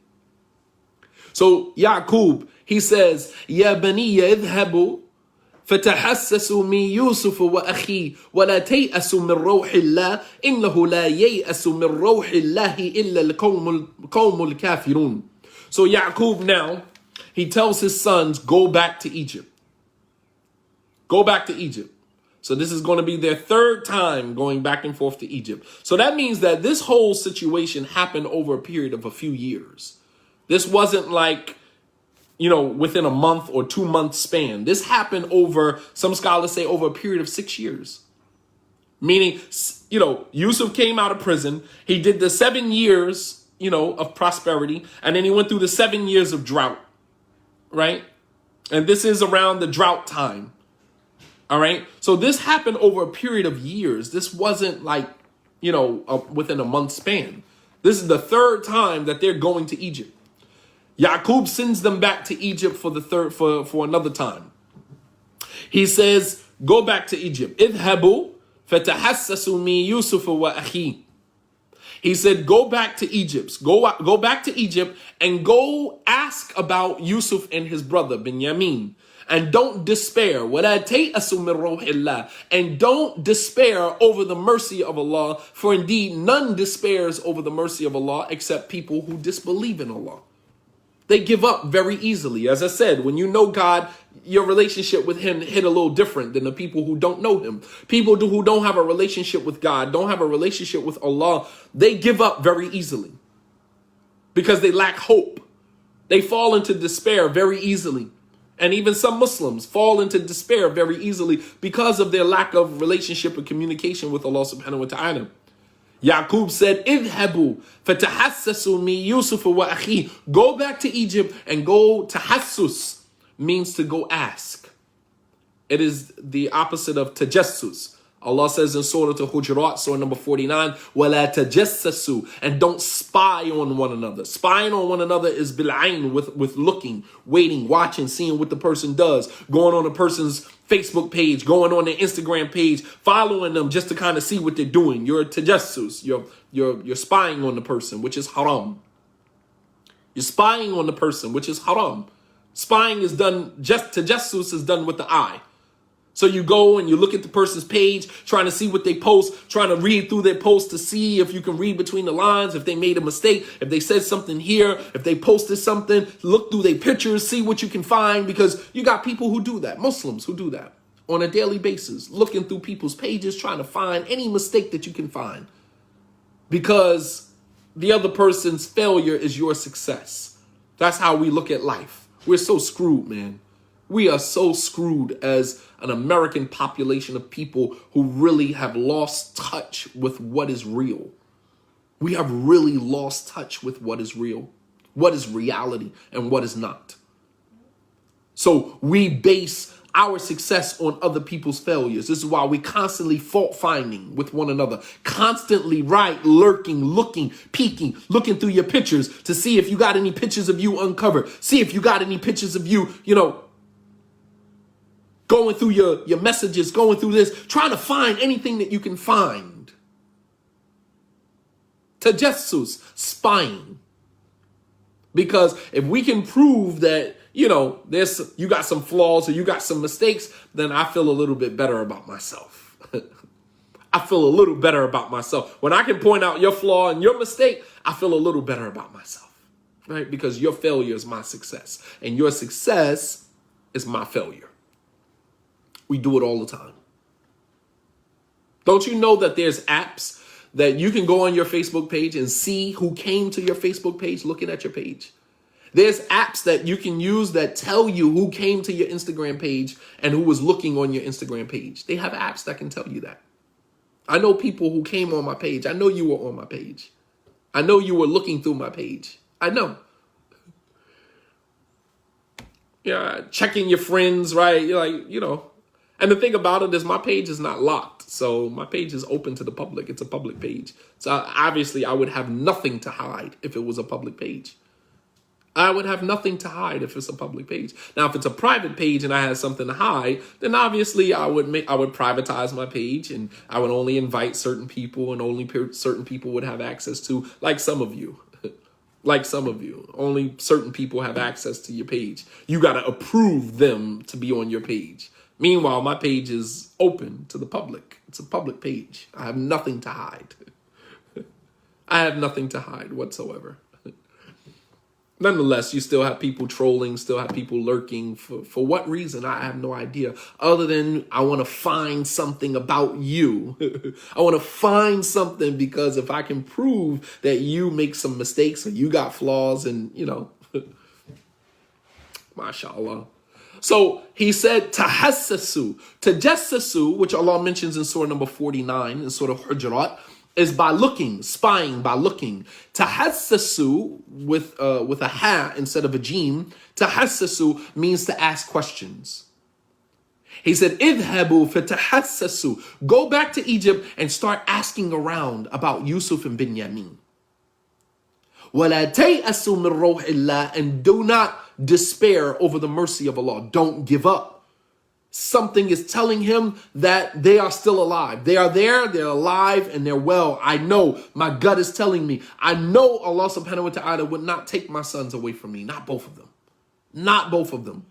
So Yaqub, he says, Ya baniya idhabu فتحسسوا من يوسف وأخيه ولا تيأسوا من روح الله إنه لا ييأس من روح الله إلا القوم الكافرون. So Yaqub now, he tells his sons, go back to Egypt. Go back to Egypt. So this is going to be their third time going back and forth to Egypt. So that means that this whole situation happened over a period of a few years. This wasn't like, within a month or 2 month span. This happened over, some scholars say, over a period of 6 years. Meaning, Yusuf came out of prison. He did the 7 years, of prosperity. And then he went through the 7 years of drought. Right? And this is around the drought time. All right. So this happened over a period of years. This wasn't like, within a month span. This is the third time that they're going to Egypt. Yaqub sends them back to Egypt for another time. He says, go back to Egypt. Idhabu fatahassasu min Yusuf wa akhi. He said, go back to Egypt. Go back to Egypt and go ask about Yusuf and his brother Binyamin. And don't despair. And don't despair over the mercy of Allah. For indeed, none despairs over the mercy of Allah except people who disbelieve in Allah. They give up very easily. As I said, when you know God, your relationship with him hit a little different than the people who don't know him. People who don't have a relationship with God, don't have a relationship with Allah, they give up very easily because they lack hope. They fall into despair very easily. And even some Muslims fall into despair very easily because of their lack of relationship and communication with Allah subhanahu wa ta'ala. Yaqub said, Idhabu fatahassasu min Yusuf wa akhi. Go back to Egypt and go tahassus means to go ask. It is the opposite of tajassus. Allah says in Surah Al-Hujurat, Surah number 49, وَلَا تَجَسَّسُوا, and don't spy on one another. Spying on one another is bil'ain, with looking, waiting, watching, seeing what the person does, going on a person's Facebook page, going on their Instagram page, following them just to kind of see what they're doing. You're a tajassus. You're spying on the person, which is haram. You're spying on the person, which is haram. Spying is done, tajassus is done with the eye. So you go and you look at the person's page, trying to see what they post, trying to read through their post to see if you can read between the lines, if they made a mistake, if they said something here, if they posted something, look through their pictures, see what you can find, because you got people who do that, Muslims who do that on a daily basis, looking through people's pages, trying to find any mistake that you can find. because the other person's failure is your success. That's how we look at life. We're so screwed, man. We are so screwed as an American population of people who really have lost touch with what is real. We have really lost touch with what is real, what is reality, and what is not. So we base our success on other people's failures. This is why we constantly fault finding with one another, constantly lurking, looking, peeking, looking through your pictures to see if you got any pictures of you uncovered. See if you got any pictures of you, going through your messages, going through this, trying to find anything that you can find. Tajassus, spying. Because if we can prove that, you got some flaws or you got some mistakes, then I feel a little bit better about myself. I feel a little better about myself. When I can point out your flaw and your mistake, I feel a little better about myself, right? Because your failure is my success and your success is my failure. We do it all the time. Don't you know that there's apps that you can go on your Facebook page and see who came to your Facebook page looking at your page? There's apps that you can use that tell you who came to your Instagram page and who was looking on your Instagram page. They have apps that can tell you that. I know people who came on my page. I know you were on my page. I know you were looking through my page. I know. Yeah, checking your friends, right? And the thing about it is my page is not locked. So my page is open to the public. It's a public page. So obviously I would have nothing to hide if it was a public page. I would have nothing to hide if it's a public page. Now, if it's a private page and I have something to hide, then obviously I would privatize my page and I would only invite certain people and only certain people would have access to, like some of you. Like some of you. Only certain people have access to your page. You got to approve them to be on your page. Meanwhile, my page is open to the public. It's a public page. I have nothing to hide. I have nothing to hide whatsoever. Nonetheless, you still have people trolling, still have people lurking. For what reason? I have no idea. Other than I want to find something about you. I want to find something because if I can prove that you make some mistakes or you got flaws and, mashallah. So he said, tajassasu, which Allah mentions in surah number 49 in surah Hujurat, is by looking, spying, by looking. Tahassasu with a ha instead of a jim. Tahassasu means to ask questions. He said, idhabu fatahassasu. Go back to Egypt and start asking around about Yusuf and Binyamin. وَلَا تَيْأَسُوا مِنْ رَوْحِ اللَّهِ. And do not despair over the mercy of Allah. Don't give up. Something is telling him that they are still alive. They are there, they're alive, and they're well. I know, my gut is telling me. I know Allah subhanahu wa ta'ala would not take my sons away from me. Not both of them. Not both of them.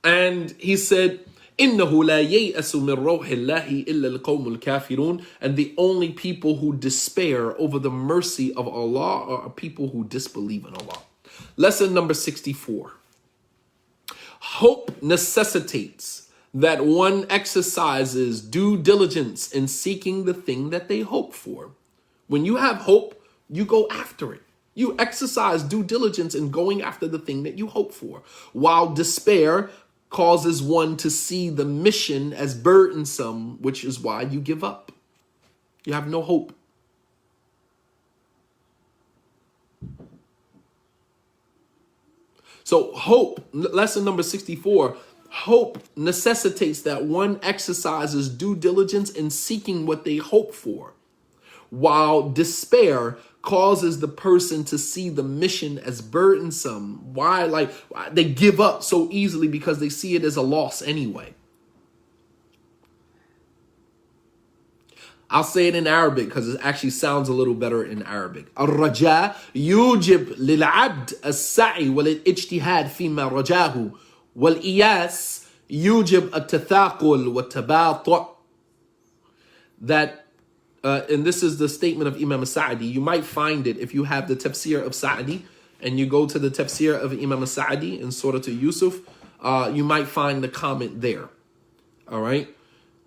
And he said, إِنَّهُ لَا يَيْأَسُ مِنْ رَوْحِ اللَّهِ إِلَّا الْقَوْمُ الْكَافِرُونَ. And the only people who despair over the mercy of Allah are people who disbelieve in Allah. Lesson number 64. Hope necessitates that one exercises due diligence in seeking the thing that they hope for. When you have hope, you go after it. You exercise due diligence in going after the thing that you hope for, while despair causes one to see the mission as burdensome, which is why you give up. You have no hope. So hope, lesson number 64, hope necessitates that one exercises due diligence in seeking what they hope for, while despair causes the person to see the mission as burdensome. Why? They give up so easily because they see it as a loss anyway. I'll say it in Arabic because it actually sounds a little better in Arabic. الرجاء يوجب للعبد السعي والاجتهاد فيما رجاه والإياس يوجب التثاقل والتباطؤ. That, and this is the statement of Imam Sa'di. You might find it if you have the tafsir of Sa'di and you go to the tafsir of Imam Sa'di in Surah to Yusuf, you might find the comment there. All right.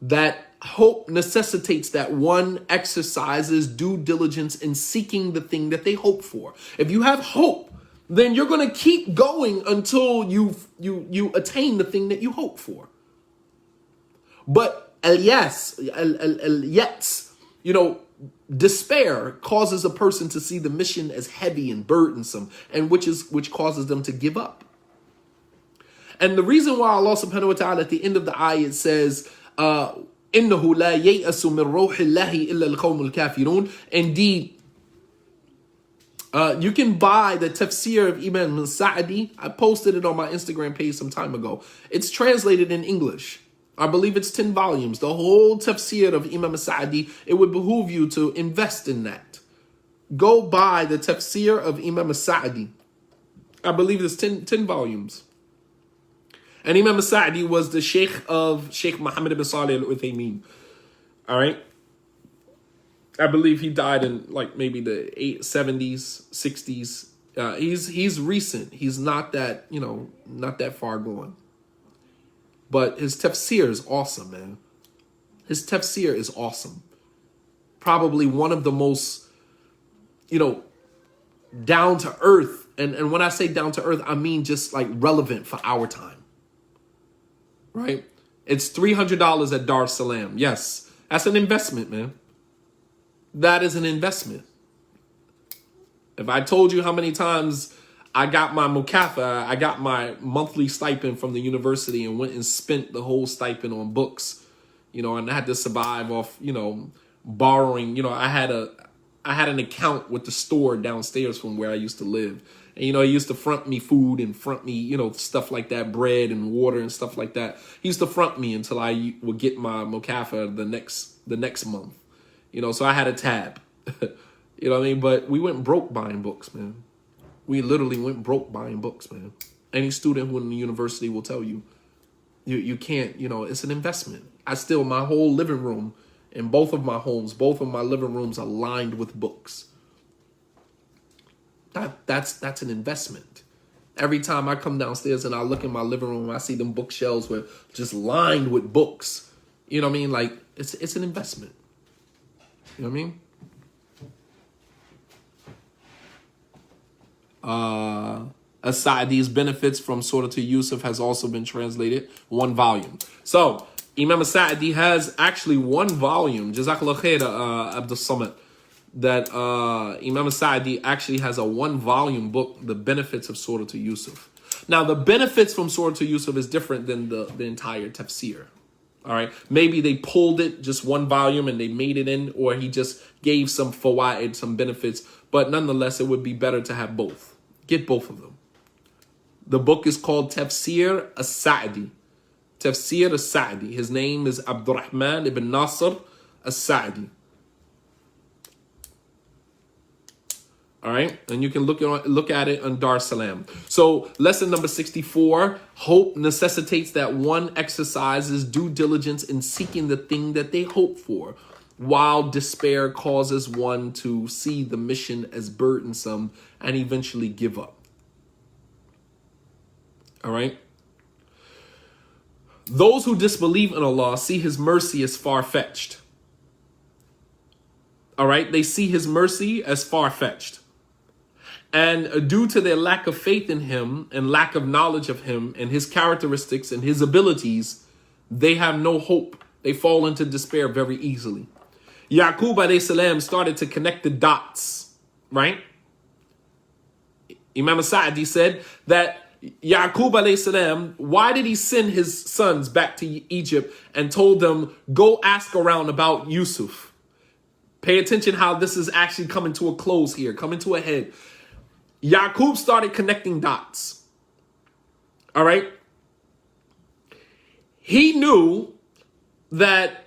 That hope necessitates that one exercises due diligence in seeking the thing that they hope for. If you have hope, then you're going to keep going until you attain the thing that you hope for. But yes, despair causes a person to see the mission as heavy and burdensome, and which causes them to give up. And the reason why Allah subhanahu wa ta'ala at the end of the ayah says, إِنَّهُ لَا يَيْأَسُ مِنْ رَوْحِ اللَّهِ إِلَّا الْقَوْمُ الْكَافِرُونَ. Indeed, you can buy the tafsir of Imam Sa'di. I posted it on my Instagram page some time ago. It's translated in English. I believe it's 10 volumes. The whole tafsir of Imam Sa'di, it would behoove you to invest in that. Go buy the tafsir of Imam Sa'di. I believe it's 10 volumes. And Imam Sa'di was the Sheikh of Sheikh Muhammad ibn Salih al-Uthaymeen. All right. I believe he died in like maybe the 70s, 60s. He's recent. He's not that, not that far gone. But his tafsir is awesome, man. His tafsir is awesome. Probably one of the most, down to earth. And when I say down to earth, I mean just like relevant for our time. Right? It's $300 at Dar es Salaam. Yes, that's an investment, man. That is an investment. If I told you how many times I got my mukafa, I got my monthly stipend from the university and went and spent the whole stipend on books, and I had to survive off, borrowing. I had an account with the store downstairs from where I used to live. And, he used to front me food and front me, stuff like that, bread and water and stuff like that. He used to front me until I would get my mukafa the next month. So I had a tab. You know what I mean? But we went broke buying books, man. We literally went broke buying books, man. Any student who in the university will tell you, you can't, it's an investment. My whole living room in both of my homes, both of my living rooms are lined with books. That's an investment. Every time I come downstairs and I look in my living room, I see them bookshelves with just lined with books. You know what I mean? Like it's an investment. You know what I mean? As-Sa'di's benefits from Surah to Yusuf has also been translated, 1 volume. So Imam Sa'di has actually 1 volume. Jazakallah khair, Abdul Samad. That Imam Sa'di actually has a 1 volume book, The Benefits of Surah to Yusuf. Now, the benefits from Surah to Yusuf is different than the entire tafsir. All right. Maybe they pulled it, just 1 volume, and they made it in, or he just gave some fawaid, some benefits. But nonetheless, it would be better to have both. Get both of them. The book is called Tafsir As-Sa'di. Tafsir As-Sa'di. His name is Abdurrahman ibn Nasr As-Sa'di. All right, and you can look at it on Dar es Salaam. So lesson number 64, hope necessitates that one exercises due diligence in seeking the thing that they hope for, while despair causes one to see the mission as burdensome and eventually give up. All right. Those who disbelieve in Allah see his mercy as far-fetched. All right, they see his mercy as far-fetched. And due to their lack of faith in him and lack of knowledge of him and his characteristics and his abilities, they have no hope. They fall into despair very easily. Yaqub alayhi salam started to connect the dots, right? Imam Sa'di said that Yaqub alayhi salam, why did he send his sons back to Egypt and told them, go ask around about Yusuf? Pay attention how this is actually coming to a close here, coming to a head. Yaqub started connecting dots. All right. He knew that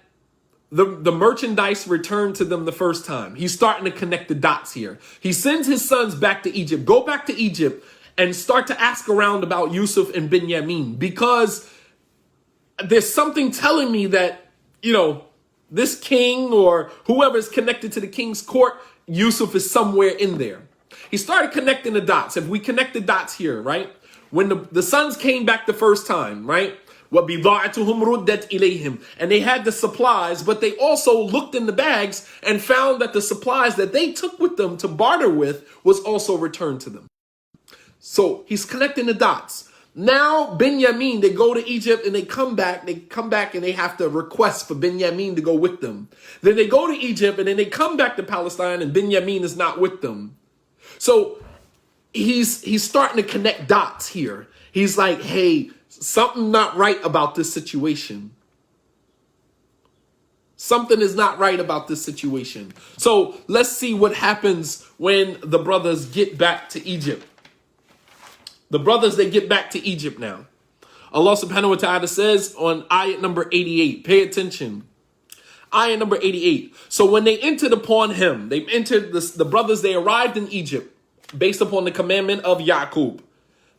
the merchandise returned to them the first time. He's starting to connect the dots here. He sends his sons back to Egypt. Go back to Egypt and start to ask around about Yusuf and Binyamin, because there's something telling me that, this king or whoever is connected to the king's court, Yusuf is somewhere in there. He started connecting the dots. If we connect the dots here, right? When the sons came back the first time, right? وَبِضَاعَتُهُمْ رُدَّتْ إِلَيْهِمْ. And they had the supplies, but they also looked in the bags and found that the supplies that they took with them to barter with was also returned to them. So he's connecting the dots. Now Benjamin, they go to Egypt and they come back and they have to request for Benjamin to go with them. Then they go to Egypt and then they come back to Palestine and Benjamin is not with them. So he's starting to connect dots here. He's like, hey, something not right about this situation. Something is not right about this situation. So let's see what happens when the brothers get back to Egypt. The brothers, they get back to Egypt now. Allah subhanahu wa ta'ala says on ayat number 88, pay attention. Ayat number 88. So when they entered upon him, they entered the brothers, they arrived in Egypt based upon the commandment of Yaqub.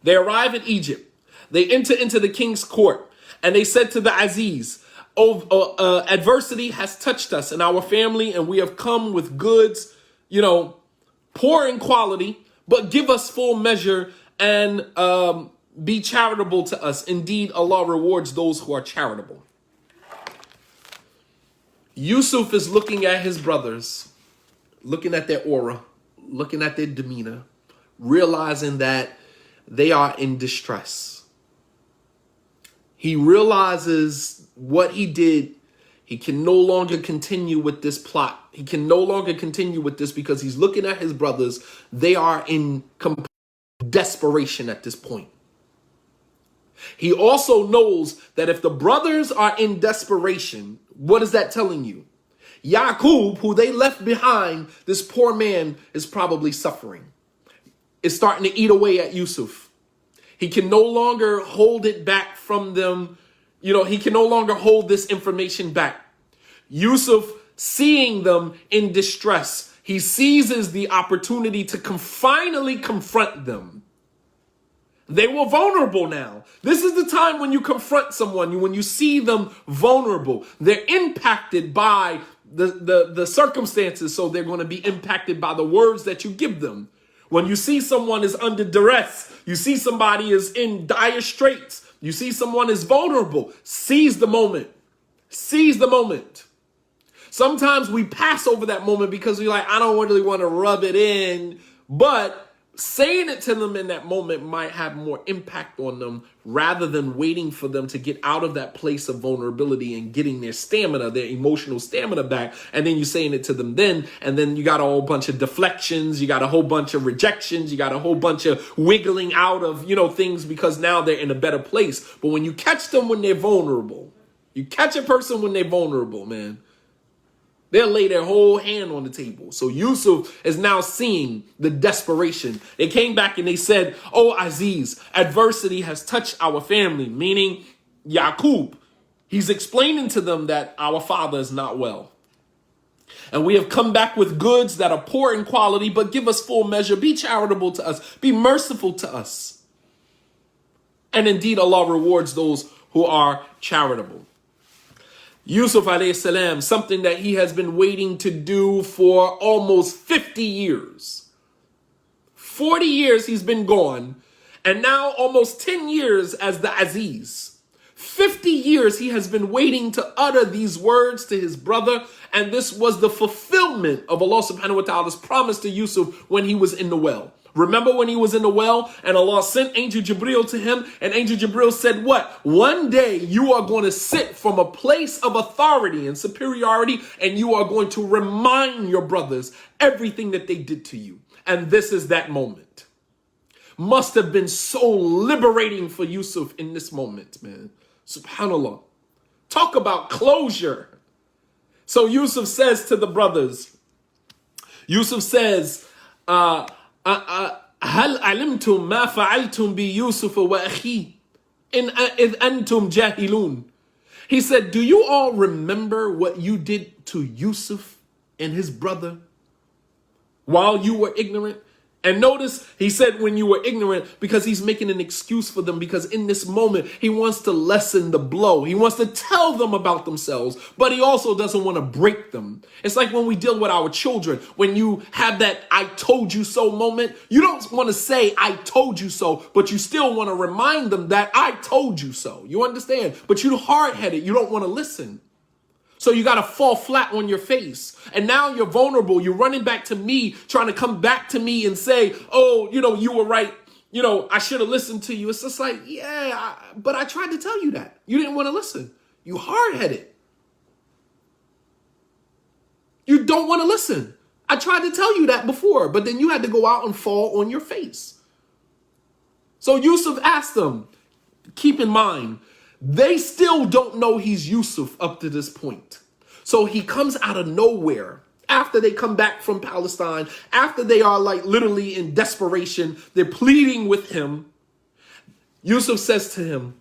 They arrive in Egypt. They enter into the king's court and they said to the Aziz, adversity has touched us and our family and we have come with goods, poor in quality, but give us full measure and be charitable to us. Indeed, Allah rewards those who are charitable. Yusuf is looking at his brothers, looking at their aura, looking at their demeanor, realizing that they are in distress. He realizes what he did. He can no longer continue with this plot. He can no longer continue with this because he's looking at his brothers. They are in complete desperation at this point. He also knows that if the brothers are in desperation, what is that telling you? Yaqub, who they left behind, this poor man is probably suffering. It's starting to eat away at Yusuf. He can no longer hold it back from them. He can no longer hold this information back. Yusuf, seeing them in distress, he seizes the opportunity to finally confront them. They were vulnerable now. This is the time when you confront someone, when you see them vulnerable. They're impacted by the circumstances, so they're going to be impacted by the words that you give them. When you see someone is under duress, you see somebody is in dire straits, you see someone is vulnerable, seize the moment. Seize the moment. Sometimes we pass over that moment because we're like, I don't really want to rub it in. But saying it to them in that moment might have more impact on them rather than waiting for them to get out of that place of vulnerability and getting their stamina, their emotional stamina back. And then you're saying it to them then. And then you got a whole bunch of deflections. You got a whole bunch of rejections. You got a whole bunch of wiggling out of, things because now they're in a better place. But when you catch them when they're vulnerable, you catch a person when they're vulnerable, man, they'll lay their whole hand on the table. So Yusuf is now seeing the desperation. They came back and they said, "Oh, Aziz, adversity has touched our family," meaning Yaqub. He's explaining to them that our father is not well. "And we have come back with goods that are poor in quality, but give us full measure. Be charitable to us. Be merciful to us. And indeed, Allah rewards those who are charitable." Yusuf alayhi salam, something that he has been waiting to do for almost 50 years. 40 years he's been gone, and now almost 10 years as the Aziz. 50 years he has been waiting to utter these words to his brother, and this was the fulfillment of Allah subhanahu wa ta'ala's promise to Yusuf when he was in the well. Remember when he was in the well and Allah sent Angel Jibril to him, and Angel Jibril said what? One day you are going to sit from a place of authority and superiority, and you are going to remind your brothers everything that they did to you. And this is that moment. Must have been so liberating for Yusuf in this moment, man. Subhanallah. Talk about closure. So Yusuf says to the brothers, Yusuf says, هل علمتم ما فعلتم بيوسف وأخيه إذ أنتم جاهلون. He said, do you all remember what you did to Yusuf and his brother while you were ignorant? And notice he said when you were ignorant, because he's making an excuse for them, because in this moment he wants to lessen the blow. He wants to tell them about themselves, but he also doesn't want to break them. It's like when we deal with our children, when you have that I told you so moment, you don't want to say I told you so, but you still want to remind them that I told you so. You understand? But you're hard-headed. You don't want to listen. So you got to fall flat on your face. And now you're vulnerable. You're running back to me, trying to come back to me and say, oh, you were right. I should have listened to you. It's just like, yeah, but I tried to tell you that. You didn't want to listen. You hard-headed. You don't want to listen. I tried to tell you that before, but then you had to go out and fall on your face. So Yusuf asked them, keep in mind, they still don't know he's Yusuf up to this point. So he comes out of nowhere after they come back from Palestine, after they are like literally in desperation. They're pleading with him. Yusuf says to him,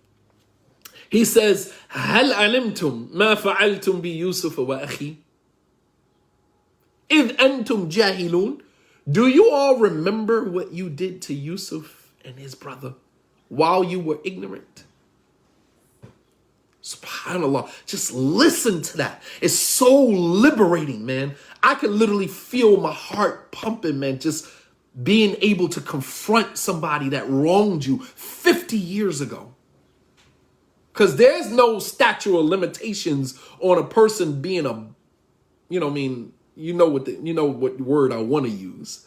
he says, هل علمتم ما فعلتم بيوسف وأخي إذ أنتم جاهلون? Do you all remember what you did to Yusuf and his brother while you were ignorant? SubhanAllah, just listen to that. It's so liberating, man. I can literally feel my heart pumping, man, just being able to confront somebody that wronged you 50 years ago. Because there's no statute of limitations on a person being a, what word I want to use.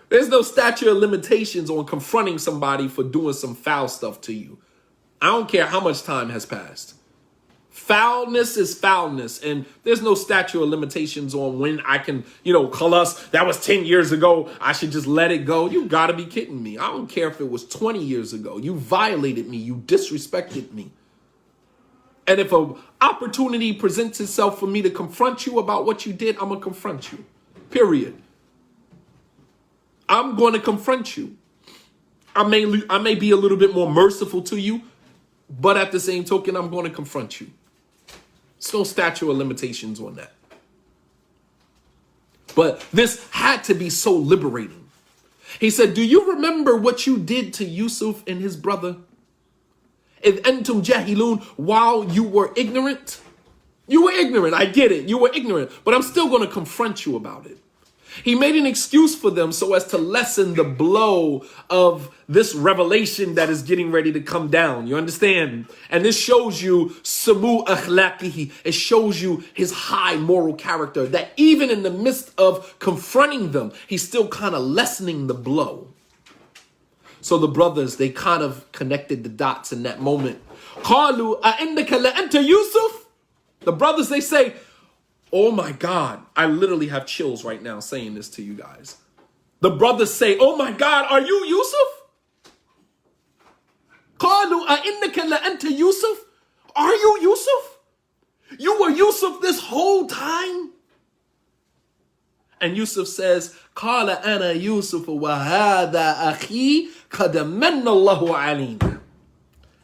There's no statute of limitations on confronting somebody for doing some foul stuff to you. I don't care how much time has passed. Foulness is foulness. And there's no statute of limitations on when I can, khalas, that was 10 years ago. I should just let it go. You got to be kidding me. I don't care if it was 20 years ago. You violated me. You disrespected me. And if an opportunity presents itself for me to confront you about what you did, I'm going to confront you. Period. I'm going to confront you. I may be a little bit more merciful to you, but at the same token, I'm going to confront you. There's no statute of limitations on that. But this had to be so liberating. He said, do you remember what you did to Yusuf and his brother? إِذْ أَنْتُمْ جَاهِلُونَ, while you were ignorant? You were ignorant. I get it. You were ignorant. But I'm still going to confront you about it. He made an excuse for them so as to lessen the blow of this revelation that is getting ready to come down. You understand? And this shows you samu akhlaqihi. It shows you his high moral character, that even in the midst of confronting them, he's still kind of lessening the blow. So the brothers, they kind of connected the dots in that moment. قَالُوا أَإِنَّكَ لَأَنْتَ Yusuf? The brothers, they say, oh my God, I literally have chills right now saying this to you guys. The brothers say, oh my God, are you Yusuf? قَالُوا أَإِنَّكَ لَأَنْتَ Yusuf? Are you Yusuf? You were Yusuf this whole time? And Yusuf says, قَالَ أَنَا يُوسُفُ وَهَذَا أَخِي قَدْ مَنَّ اللَّهُ عَلَيْنَا.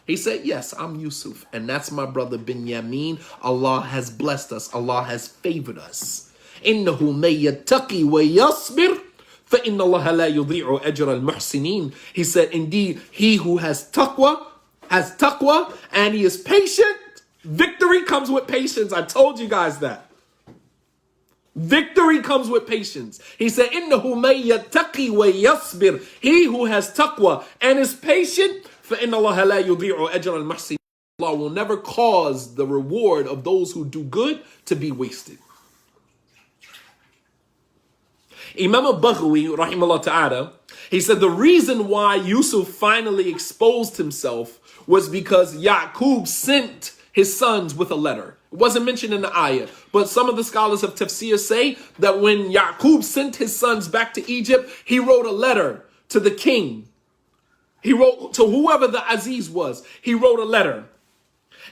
He said, yes, I'm Yusuf, and that's my brother Binyamin. Allah has blessed us. Allah has favored us. إِنَّهُ مَن يَتَّقِي وَيَصْبِرْ فَإِنَّ اللَّهَ لَا يُضِيعُ أَجْرَ الْمُحْسِنِينَ. He said, indeed, he who has taqwa, and he is patient. Victory comes with patience. I told you guys that. Victory comes with patience. He said, إِنَّهُ مَن يَتَّقِي وَيَصْبِرْ. He who has taqwa and is patient, فَإِنَّ اللَّهَ لَا يُضِيعُ أَجْرَ الْمُحْسِنِينَ. Allah will never cause the reward of those who do good to be wasted. Imam al-Baghawi, rahimahullah ta'ala, he said the reason why Yusuf finally exposed himself was because Yaqub sent his sons with a letter. It wasn't mentioned in the ayah, but some of the scholars of tafsir say that when Yaqub sent his sons back to Egypt, he wrote a letter to the king. He wrote to whoever the Aziz was. He wrote a letter.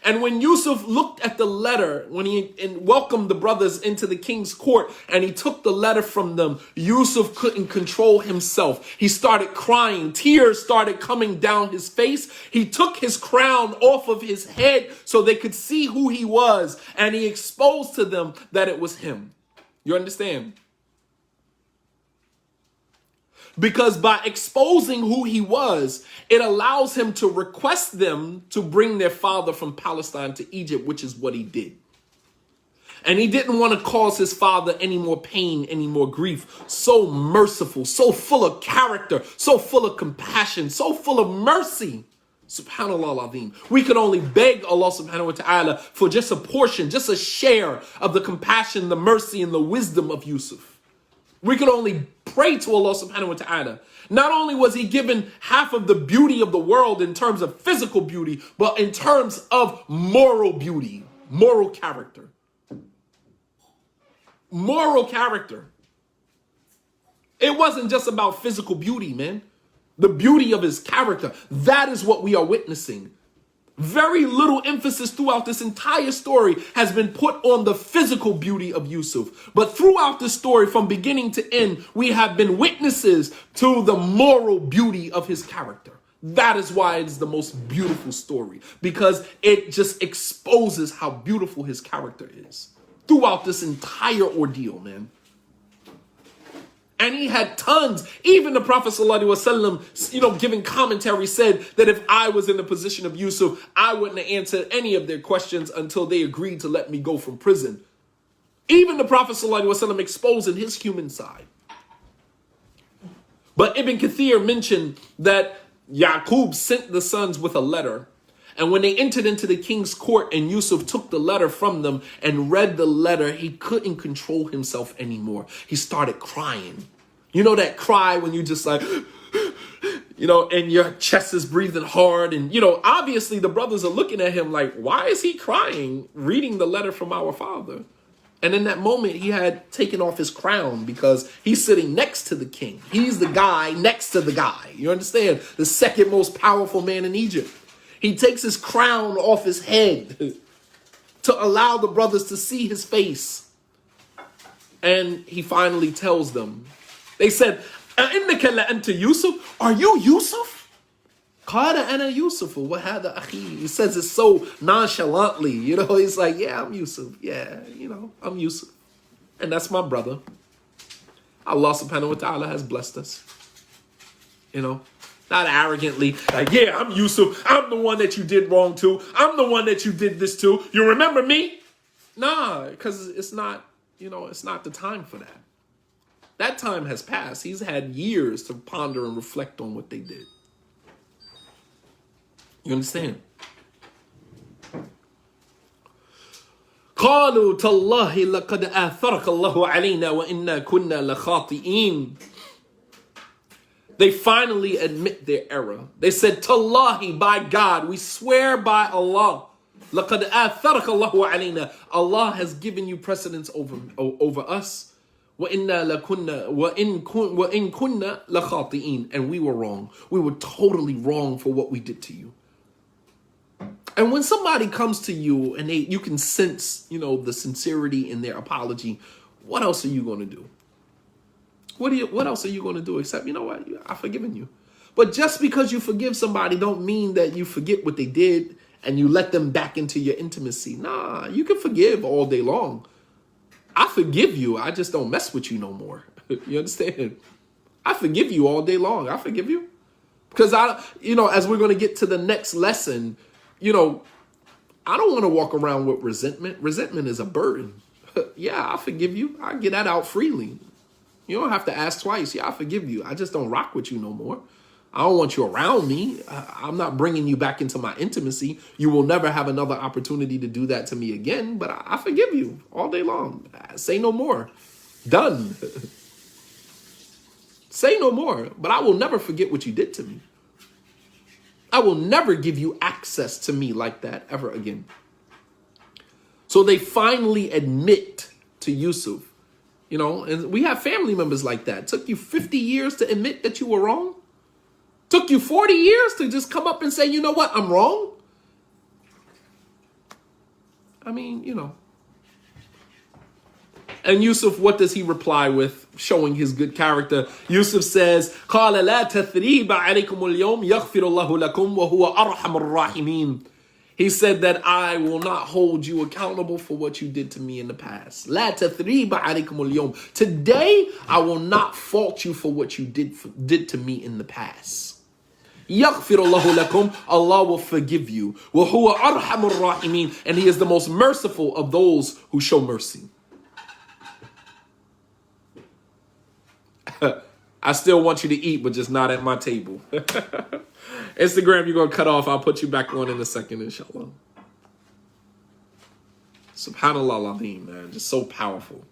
And when Yusuf looked at the letter, when he welcomed the brothers into the king's court, and he took the letter from them, Yusuf couldn't control himself. He started crying. Tears started coming down his face. He took his crown off of his head so they could see who he was, and he exposed to them that it was him. You understand? Because by exposing who he was, it allows him to request them to bring their father from Palestine to Egypt, which is what he did. And he didn't want to cause his father any more pain, any more grief. So merciful, so full of character, so full of compassion, so full of mercy. Subhanallah al-Azim. We could only beg Allah subhanahu wa ta'ala for just a portion, just a share of the compassion, the mercy, and the wisdom of Yusuf. We could only pray to Allah subhanahu wa ta'ala. Not only was he given half of the beauty of the world in terms of physical beauty, but in terms of moral beauty, moral character. Moral character. It wasn't just about physical beauty, man. The beauty of his character. That is what we are witnessing. Very little emphasis throughout this entire story has been put on the physical beauty of Yusuf. But throughout the story, from beginning to end, we have been witnesses to the moral beauty of his character. That is why it's the most beautiful story, because it just exposes how beautiful his character is throughout this entire ordeal, man. And he had tons. Even the Prophet ﷺ, giving commentary, said that if I was in the position of Yusuf, I wouldn't have answered any of their questions until they agreed to let me go from prison. Even the Prophet ﷺ exposing his human side. But Ibn Kathir mentioned that Yaqub sent the sons with a letter. And when they entered into the king's court and Yusuf took the letter from them and read the letter, he couldn't control himself anymore. He started crying. You know that cry when you just like, and your chest is breathing hard. And, obviously the brothers are looking at him like, why is he crying reading the letter from our father? And in that moment, he had taken off his crown because he's sitting next to the king. He's the guy next to the guy. You understand? The second most powerful man in Egypt. He takes his crown off his head to allow the brothers to see his face. And he finally tells them, they said, أَإِنَّكَ لَأَنْتَ Yusuf? Are you Yusuf? قَالَ أَنَا يُوسُفُ وَهَذَا أَخِي. He says it so nonchalantly. He's like, yeah, I'm Yusuf. Yeah, I'm Yusuf. And that's my brother. Allah subhanahu wa ta'ala has blessed us. Not arrogantly, like, yeah, I'm Yusuf. I'm the one that you did wrong to. I'm the one that you did this to. You remember me? Nah, because it's not, it's not the time for that. That time has passed. He's had years to ponder and reflect on what they did. You understand? قالوا تالله لقد آثرك الله علينا وإنا كنا لخاطئين. They finally admit their error. They said, Tallahi, by God, we swear by Allah. لَقَدْ آثَرَكَ اللَّهُ عَلَيْنَا. Allah has given you precedence over us. وَإِن كُنَّا لَخَاطِئِينَ. And we were wrong. We were totally wrong for what we did to you. And when somebody comes to you and you can sense, the sincerity in their apology, what else are you going to do? What else are you going to do except, I've forgiven you. But just because you forgive somebody don't mean that you forget what they did and you let them back into your intimacy. Nah, you can forgive all day long. I forgive you. I just don't mess with you no more. You understand? I forgive you all day long. I forgive you. Because as we're going to get to the next lesson, I don't want to walk around with resentment. Resentment is a burden. Yeah, I forgive you. I get that out freely. You don't have to ask twice. Yeah, I forgive you. I just don't rock with you no more. I don't want you around me. I'm not bringing you back into my intimacy. You will never have another opportunity to do that to me again, but I forgive you all day long. Say no more. Done. Say no more, but I will never forget what you did to me. I will never give you access to me like that ever again. So they finally admit to Yusuf. And we have family members like that. It took you 50 years to admit that you were wrong. Took you 40 years to just come up and say, you know what, I'm wrong. I mean, And Yusuf, what does he reply with, showing his good character? Yusuf says, قَالَ لَا تَثْرِيبَ عَلَيْكُمُ الْيَوْمِ يَغْفِرُ اللَّهُ لَكُمْ وَهُوَ أَرْحَمُ الرَّاحِمِينَ. He said that I will not hold you accountable for what you did to me in the past. La tathriba alaykum al-yawm. Today, I will not fault you for what you did to me in the past. يَغْفِرُ اللَّهُ لَكُمْ. Allah will forgive you. وَهُوَ أَرْحَمُ الرَّاحِمِينَ. And He is the most merciful of those who show mercy. I still want you to eat, but just not at my table. Instagram, you're going to cut off. I'll put you back on in a second, inshallah. Subhanallah al-Azim, man. Just so powerful.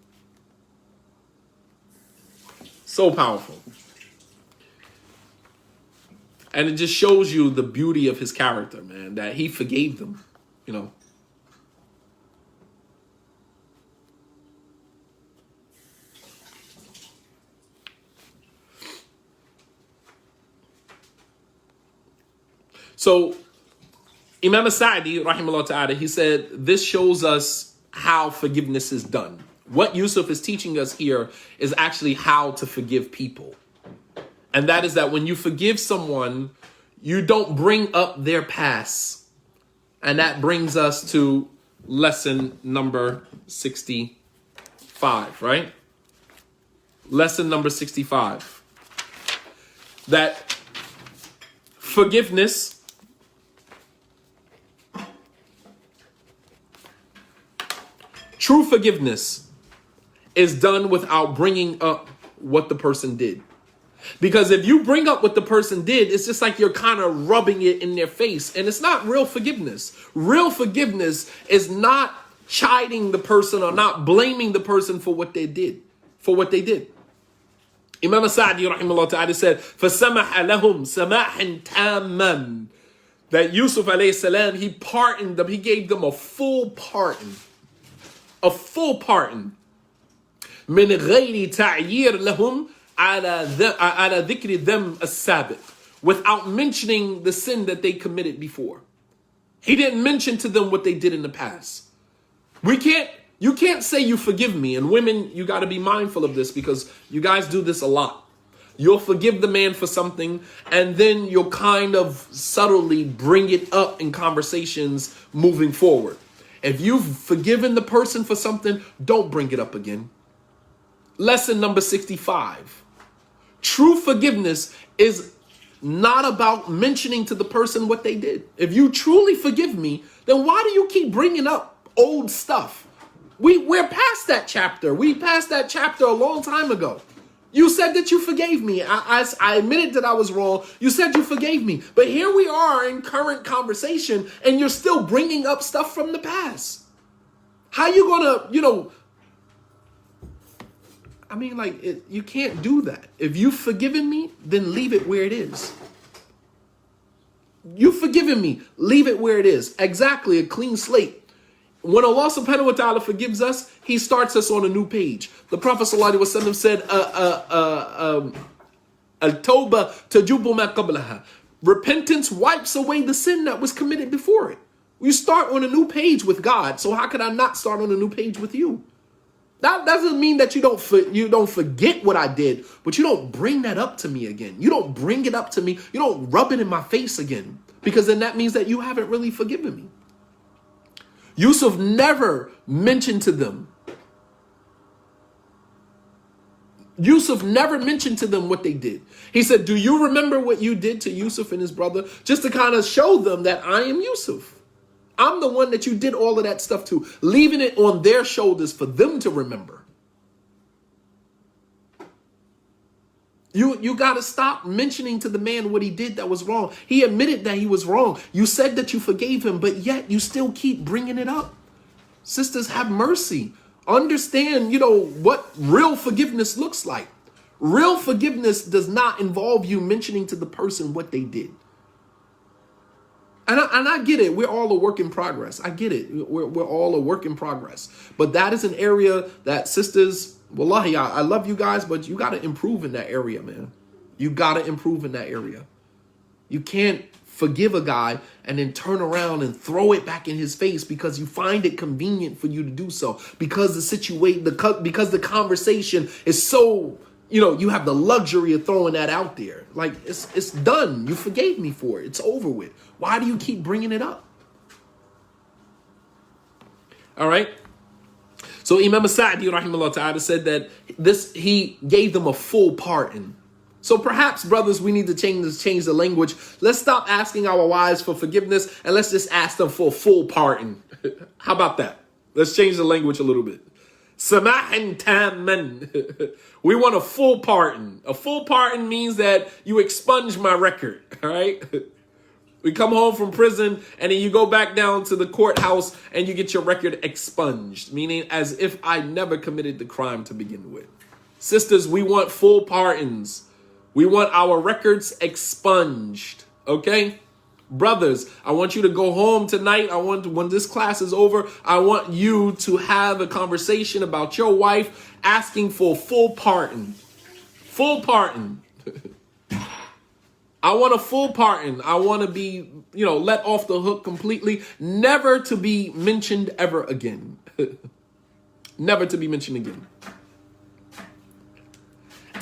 So powerful. And it just shows you the beauty of His character, man. That He forgave them, you know. So, Imam As-Sa'di, rahimahullah ta'ala, he said, this shows us how forgiveness is done. What Yusuf is teaching us here is actually how to forgive people. And that is that when you forgive someone, you don't bring up their past. And that brings us to lesson number 65, right? Lesson number 65. That forgiveness true forgiveness is done without bringing up what the person did. Because if you bring up what the person did, it's just like you're kind of rubbing it in their face. And it's not real forgiveness. Real forgiveness is not chiding the person or not blaming the person for what they did. Imam As-Sa'di rahimahullah ta'ala said, فَسَمَحَ لَهُمْ سَمَاحًا تَامًا. That Yusuf alayhi salam, he pardoned them. He gave them a full pardon. A full pardon. من غير تعيير لهم على ذكر ذم السابق. Without mentioning the sin that they committed before. He didn't mention to them what they did in the past. You can't say you forgive me. And women, you got to be mindful of this because you guys do this a lot. You'll forgive the man for something and then you'll kind of subtly bring it up in conversations moving forward. If you've forgiven the person for something, don't bring it up again. Lesson number 65. True forgiveness is not about mentioning to the person what they did. If you truly forgive me, then why do you keep bringing up old stuff? We're past that chapter. We passed that chapter a long time ago. You said that you forgave me. I admitted that I was wrong. You said you forgave me. But here we are in current conversation and you're still bringing up stuff from the past. How you gonna, you can't do that. If you've forgiven me, then leave it where it is. You've forgiven me, leave it where it is. Exactly, a clean slate. When Allah subhanahu wa ta'ala forgives us, He starts us on a new page. The Prophet sallallahu alaihi wasallam said, Al-tawbah tajubu ma qablaha. Repentance wipes away the sin that was committed before it. You start on a new page with God, so how could I not start on a new page with you? That doesn't mean that you don't forget what I did, but you don't bring that up to me again. You don't bring it up to me. You don't rub it in my face again, because then that means that you haven't really forgiven me. Yusuf never mentioned to them. Yusuf never mentioned to them what they did. He said, do you remember what you did to Yusuf and his brother? Just to kind of show them that I am Yusuf. I'm the one that you did all of that stuff to, leaving it on their shoulders for them to remember. You got to stop mentioning to the man what he did that was wrong. He admitted that he was wrong. You said that you forgave him, but yet you still keep bringing it up. Sisters, have mercy. Understand, what real forgiveness looks like. Real forgiveness does not involve you mentioning to the person what they did. And I get it. We're all a work in progress. I get it. We're all a work in progress. But that is an area that sisters, wallahi, I love you guys, but you got to improve in that area, man. You got to improve in that area. You can't forgive a guy and then turn around and throw it back in his face because you find it convenient for you to do so. Because because the conversation is so, you have the luxury of throwing that out there. Like, it's done. You forgave me for it. It's over with. Why do you keep bringing it up? All right. So Imam Sa'di rahimahullah ta'ala said that he gave them a full pardon. So perhaps, brothers, we need to change the language. Let's stop asking our wives for forgiveness and let's just ask them for a full pardon. How about that? Let's change the language a little bit. Samahan tamman. We want a full pardon. A full pardon means that you expunge my record, all right? We come home from prison and then you go back down to the courthouse and you get your record expunged, meaning as if I never committed the crime to begin with. Sisters, we want full pardons. We want our records expunged, okay? Brothers, I want you to go home tonight. When this class is over, I want you to have a conversation about your wife asking for full pardon. Full pardon. I want a full pardon. I want to be, let off the hook completely, never to be mentioned ever again. Never to be mentioned again.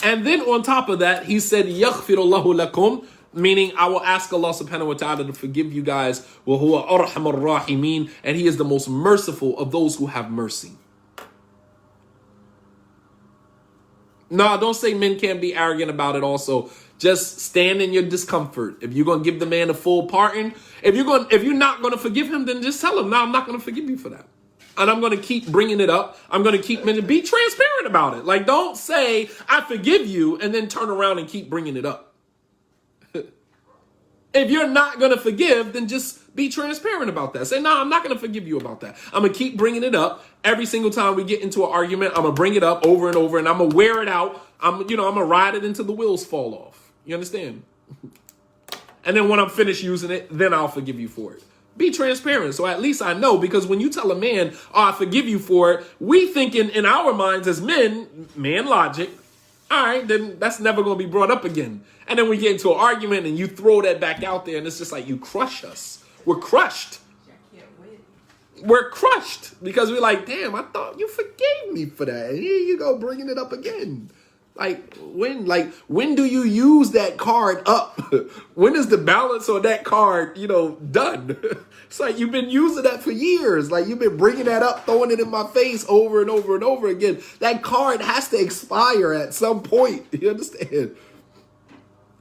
And then on top of that, he said, Yaghfirullahu lakum, meaning I will ask Allah subhanahu wa ta'ala to forgive you guys. Wa huwa arhamar rahimin, and he is the most merciful of those who have mercy. No, don't say men can't be arrogant about it also. Just stand in your discomfort. If you're going to give the man a full pardon, if you're not going to forgive him, then just tell him, no, I'm not going to forgive you for that. And I'm going to keep bringing it up. I'm going to keep be transparent about it. Like, don't say, I forgive you, and then turn around and keep bringing it up. If you're not going to forgive, then just be transparent about that. Say, no, I'm not going to forgive you about that. I'm going to keep bringing it up. Every single time we get into an argument, I'm going to bring it up over and over, and I'm going to wear it out. I'm going to ride it until the wheels fall off. You understand? And then when I'm finished using it, then I'll forgive you for it. Be transparent, so at least I know, because when you tell a man, I forgive you for it, we think in our minds as men, man logic, all right, then that's never going to be brought up again. And then we get into an argument and you throw that back out there and it's just like you crush us. We're crushed. We're crushed because we're like, damn, I thought you forgave me for that. And here you go bringing it up again. When do you use that card up? When is the balance on that card, done? It's like you've been using that for years. Like you've been bringing that up, throwing it in my face over and over and over again. That card has to expire at some point. You understand?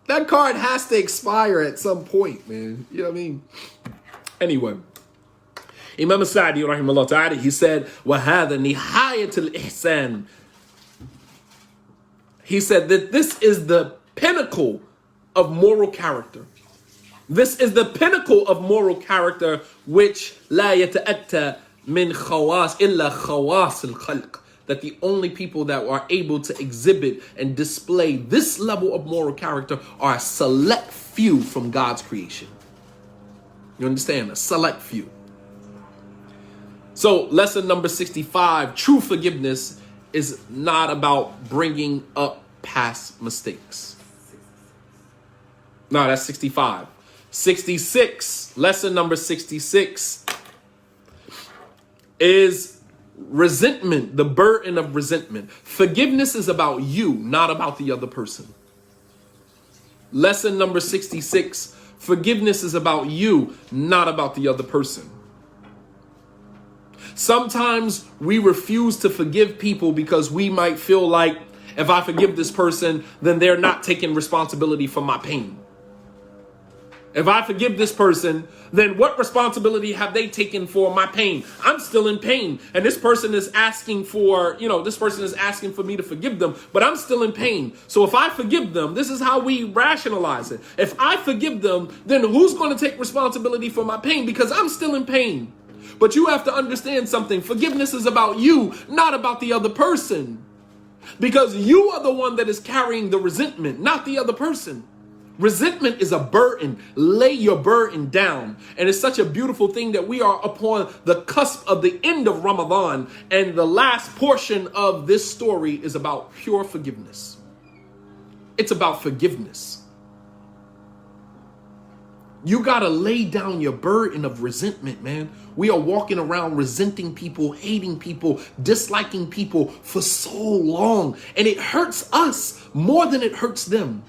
That card has to expire at some point, man. You know what I mean? Anyway, Imam Sa'di, rahimahullah ta'ala, he said, وَهَذَا نِهَايَةُ الْإِحْسَانِ. He said that this is the pinnacle of moral character. This is the pinnacle of moral character, which لا يتأتى من خواص إلا خواص الخلق. That the only people that are able to exhibit and display this level of moral character are a select few from God's creation. You understand? A select few. So lesson number 65, true forgiveness is not about bringing up past mistakes. No, that's 65. 66, lesson number 66 is resentment, the burden of resentment. Forgiveness is about you, not about the other person. Lesson number 66, forgiveness is about you, not about the other person. Sometimes we refuse to forgive people because we might feel like if I forgive this person, then they're not taking responsibility for my pain. If I forgive this person, then what responsibility have they taken for my pain? I'm still in pain. And this person is asking for, this person is asking for me to forgive them, but I'm still in pain. So if I forgive them, this is how we rationalize it. If I forgive them, then who's going to take responsibility for my pain? Because I'm still in pain. But you have to understand something. Forgiveness is about you, not about the other person. Because you are the one that is carrying the resentment, not the other person. Resentment is a burden. Lay your burden down. And it's such a beautiful thing that we are upon the cusp of the end of Ramadan. And the last portion of this story is about pure forgiveness. It's about forgiveness. You got to lay down your burden of resentment, man. We are walking around resenting people, hating people, disliking people for so long. And it hurts us more than it hurts them.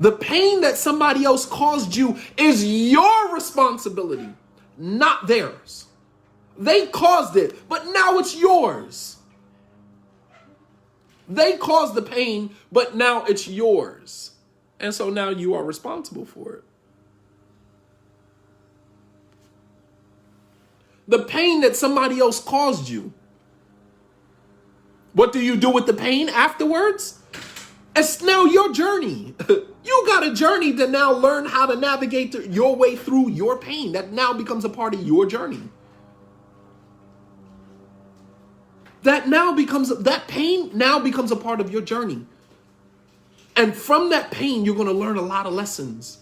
The pain that somebody else caused you is your responsibility, not theirs. They caused it, but now it's yours. They caused the pain, but now it's yours. And so now you are responsible for it. The pain that somebody else caused you. What do you do with the pain afterwards? It's now your journey. You got a journey to now learn how to navigate your way through your pain. That now becomes a part of your journey. That pain now becomes a part of your journey. And from that pain, you're going to learn a lot of lessons.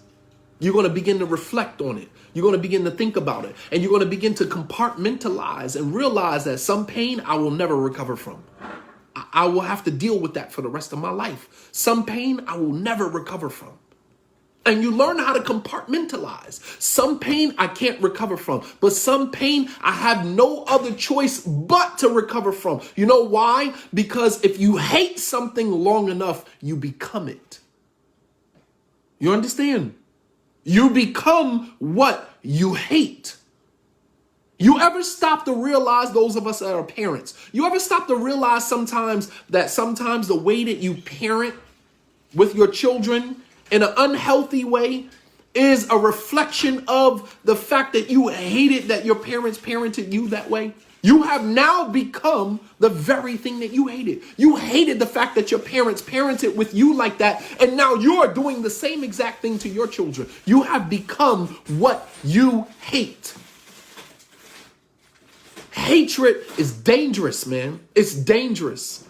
You're going to begin to reflect on it. You're going to begin to think about it. And you're going to begin to compartmentalize and realize that some pain I will never recover from. I will have to deal with that for the rest of my life. Some pain I will never recover from. And you learn how to compartmentalize. Some pain I can't recover from, but some pain I have no other choice but to recover from. You know why? Because if you hate something long enough, you become it. You understand? You become what you hate. You ever stop to realize, those of us that are parents, you ever stop to realize sometimes the way that you parent with your children in an unhealthy way is a reflection of the fact that you hated that your parents parented you that way? You have now become the very thing that you hated. You hated the fact that your parents parented with you like that, and now you're doing the same exact thing to your children. You have become what you hate. Hatred is dangerous, man. It's dangerous.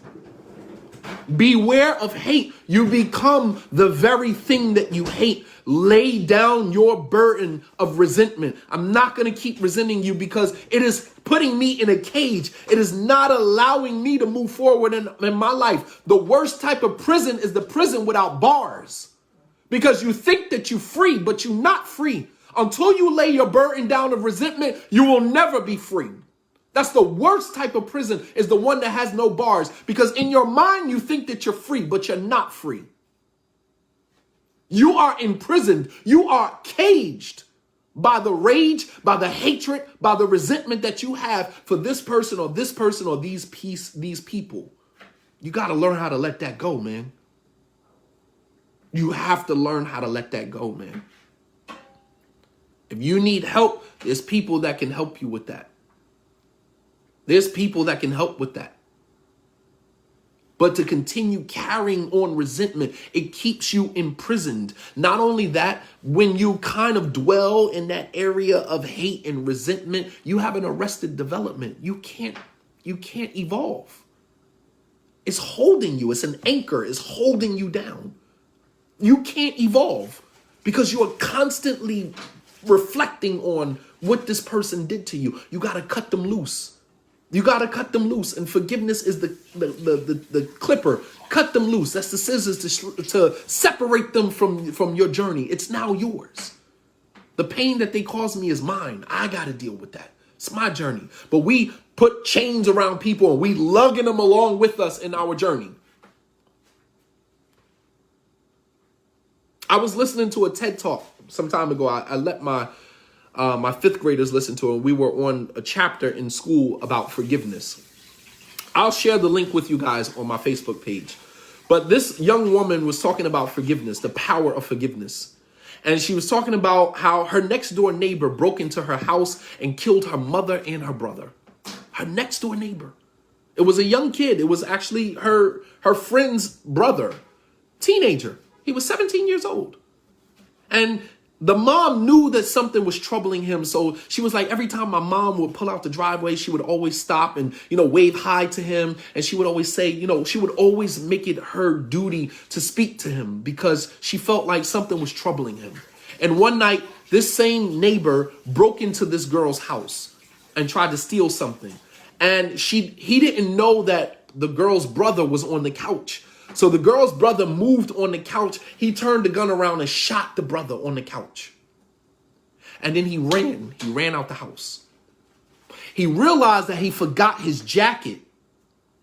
Beware of hate. You become the very thing that you hate. Lay down your burden of resentment. I'm not going to keep resenting you because it is putting me in a cage. It is not allowing me to move forward in my life. The worst type of prison is the prison without bars. Because you think that you're free, but you're not free. Until you lay your burden down of resentment, you will never be free. That's the worst type of prison, is the one that has no bars. Because in your mind, you think that you're free, but you're not free. You are imprisoned. You are caged by the rage, by the hatred, by the resentment that you have for this person or these people. You got to learn how to let that go, man. You have to learn how to let that go, man. If you need help, there's people that can help you with that. There's people that can help with that. But to continue carrying on resentment, it keeps you imprisoned. Not only that, when you kind of dwell in that area of hate and resentment, you have an arrested development. You can't evolve. It's holding you. It's an anchor. It's holding you down. You can't evolve because you are constantly reflecting on what this person did to you. You got to cut them loose. You got to cut them loose. And forgiveness is the clipper. Cut them loose. That's the scissors to separate them from your journey. It's now yours. The pain that they caused me is mine. I got to deal with that. It's my journey. But we put chains around people and we lugging them along with us in our journey. I was listening to a TED Talk some time ago. I let my fifth graders listen to it. We were on a chapter in school about forgiveness. I'll share the link with you guys on my Facebook page. But this young woman was talking about forgiveness, the power of forgiveness. And she was talking about how her next door neighbor broke into her house and killed her mother and her brother. Her next door neighbor. It was a young kid. It was actually her friend's brother, teenager. He was 17 years old. And the mom knew that something was troubling him. So she was like, every time my mom would pull out the driveway, she would always stop and, wave hi to him. And she would always say, she would always make it her duty to speak to him because she felt like something was troubling him. And one night, this same neighbor broke into this girl's house and tried to steal something. And he didn't know that the girl's brother was on the couch. So the girl's brother moved on the couch. He turned the gun around and shot the brother on the couch. And then he ran out the house. He realized that he forgot his jacket.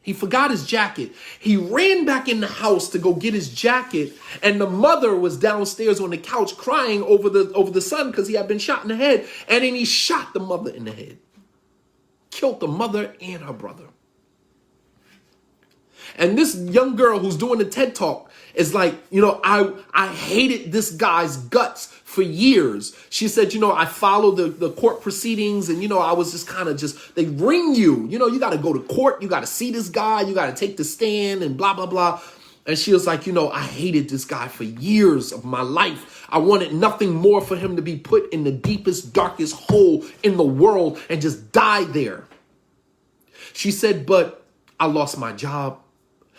He ran back in the house to go get his jacket. And the mother was downstairs on the couch crying over the son because he had been shot in the head. And then he shot the mother in the head. killed the mother and her brother. And this young girl who's doing the TED Talk is like, I hated this guy's guts for years. She said, I followed the court proceedings and, I was just kind of they ring you. You got to go to court. You got to see this guy. You got to take the stand and blah, blah, blah. And she was like, I hated this guy for years of my life. I wanted nothing more for him to be put in the deepest, darkest hole in the world and just die there. She said, but I lost my job.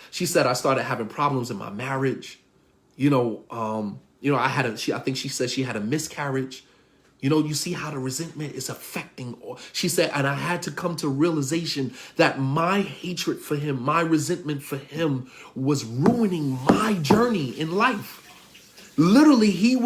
She said, I started having problems in my marriage. I think she said she had a miscarriage. You see how the resentment is affecting. She said, and I had to come to realization that my hatred for him, my resentment for him was ruining my journey in life. Literally,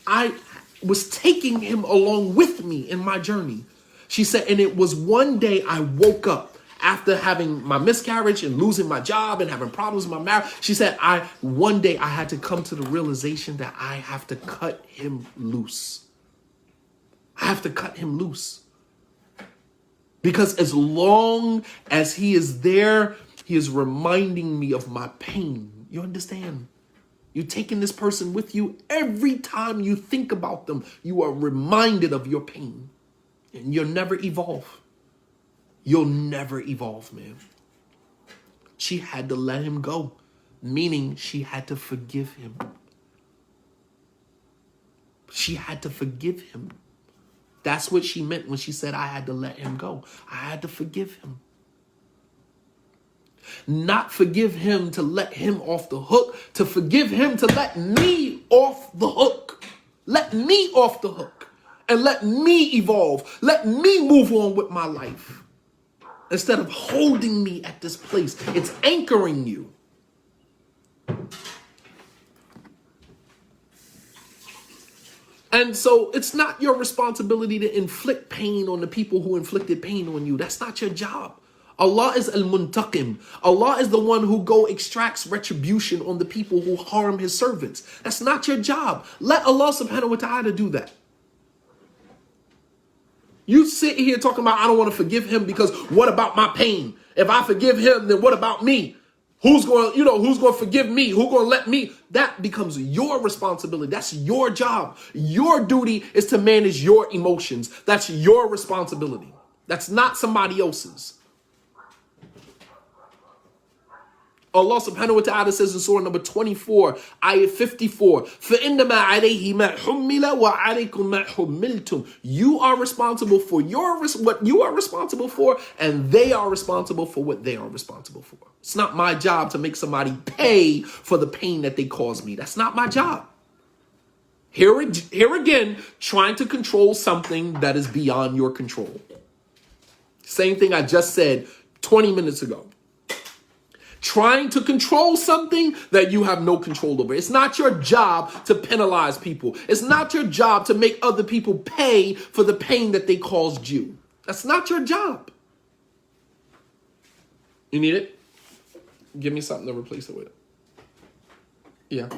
I was taking him along with me in my journey. She said, and it was one day I woke up after having my miscarriage and losing my job and having problems with my marriage. She said, one day I had to come to the realization that I have to cut him loose. I have to cut him loose. Because as long as he is there, he is reminding me of my pain. You understand? You're taking this person with you. Every time you think about them, you are reminded of your pain. And you'll never evolve. You'll never evolve, man. She had to let him go, meaning she had to forgive him. She had to forgive him. That's what she meant when she said, I had to let him go. I had to forgive him. Not forgive him to let him off the hook, to forgive him to let me off the hook. Let me off the hook and let me evolve. Let me move on with my life. Instead of holding me at this place, it's anchoring you. And so it's not your responsibility to inflict pain on the people who inflicted pain on you. That's not your job. Allah is al-muntaqim. Allah is the one who extracts retribution on the people who harm his servants. That's not your job. Let Allah subhanahu wa ta'ala do that. You sit here talking about, I don't want to forgive him because what about my pain? If I forgive him, then what about me? Who's going to forgive me? Who's going to let me? That becomes your responsibility. That's your job. Your duty is to manage your emotions. That's your responsibility. That's not somebody else's. Allah subhanahu wa ta'ala says in surah number 24, ayah 54, فَإِنَّمَا عَلَيْهِ مَا حُمِّلَ وَعَلَيْكُمْ مَا حُمِّلْتُمْ. You are responsible for what you are responsible for, and they are responsible for what they are responsible for. It's not my job to make somebody pay for the pain that they caused me. That's not my job. Here again, trying to control something that is beyond your control. Same thing I just said 20 minutes ago. Trying to control something that you have no control over. It's not your job to penalize people. It's not your job to make other people pay for the pain that they caused you. That's not your job. You need it? Give me something to replace it with. Yeah.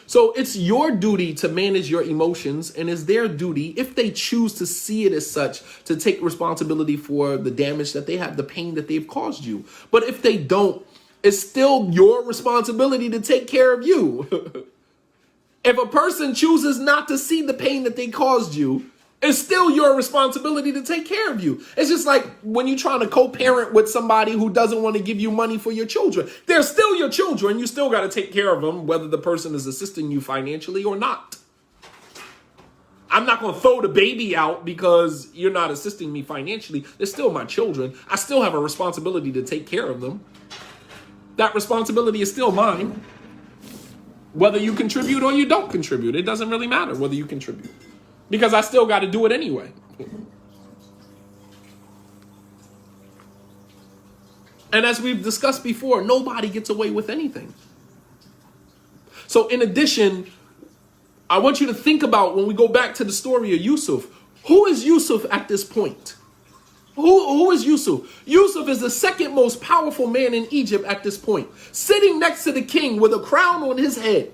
So it's your duty to manage your emotions, and it's their duty, if they choose to see it as such, to take responsibility for the damage that they have, the pain that they've caused you. But if they don't, it's still your responsibility to take care of you. If a person chooses not to see the pain that they caused you, it's still your responsibility to take care of you. It's just like when you're trying to co-parent with somebody who doesn't want to give you money for your children. They're still your children. You still got to take care of them, whether the person is assisting you financially or not. I'm not going to throw the baby out because you're not assisting me financially. They're still my children. I still have a responsibility to take care of them. That responsibility is still mine. Whether you contribute or you don't contribute, it doesn't really matter whether you contribute. Because I still got to do it anyway. And as we've discussed before, nobody gets away with anything. So in addition, I want you to think about, when we go back to the story of Yusuf, who is Yusuf at this point? Who is Yusuf? Yusuf is the second most powerful man in Egypt at this point, sitting next to the king with a crown on his head.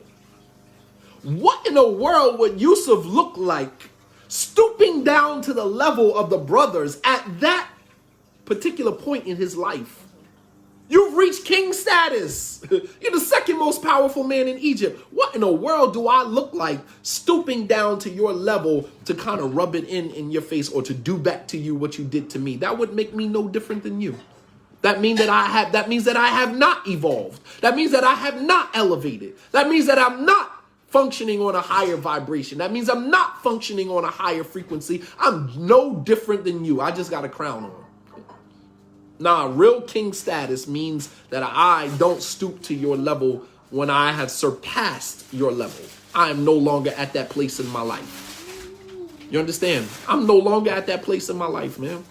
What in the world would Yusuf look like stooping down to the level of the brothers at that particular point in his life? You've reached king status. You're the second most powerful man in Egypt. What in the world do I look like stooping down to your level to kind of rub it in your face or to do back to you what you did to me? That would make me no different than you. That means that I have not evolved. That means that I have not elevated. That means that I'm not functioning on a higher vibration. That means I'm not functioning on a higher frequency. I'm no different than you. I just got a crown on. Nah, real king status means that I don't stoop to your level when I have surpassed your level. I am no longer at that place in my life. You understand? I'm no longer at that place in my life, man.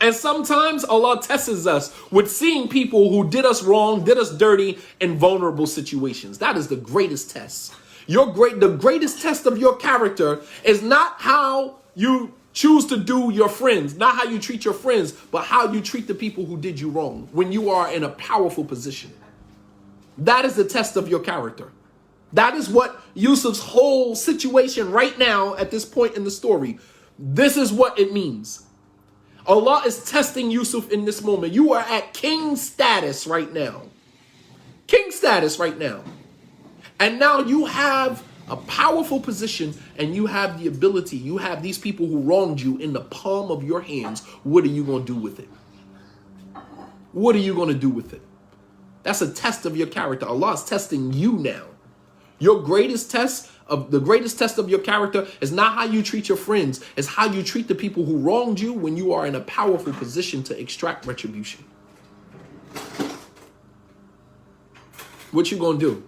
And sometimes Allah tests us with seeing people who did us wrong, did us dirty in vulnerable situations. That is the greatest test. The greatest test of your character is not how you choose to do your friends, not how you treat your friends, but how you treat the people who did you wrong when you are in a powerful position. That is the test of your character. That is what Yusuf's whole situation right now at this point in the story, this is what it means. Allah is testing Yusuf in this moment. You are at king status right now. King status right now. And now you have a powerful position and you have the ability, you have these people who wronged you in the palm of your hands. What are you going to do with it? What are you going to do with it? That's a test of your character. Allah is testing you now. The greatest test of your character is not how you treat your friends. It's how you treat the people who wronged you when you are in a powerful position to extract retribution. What you going to do?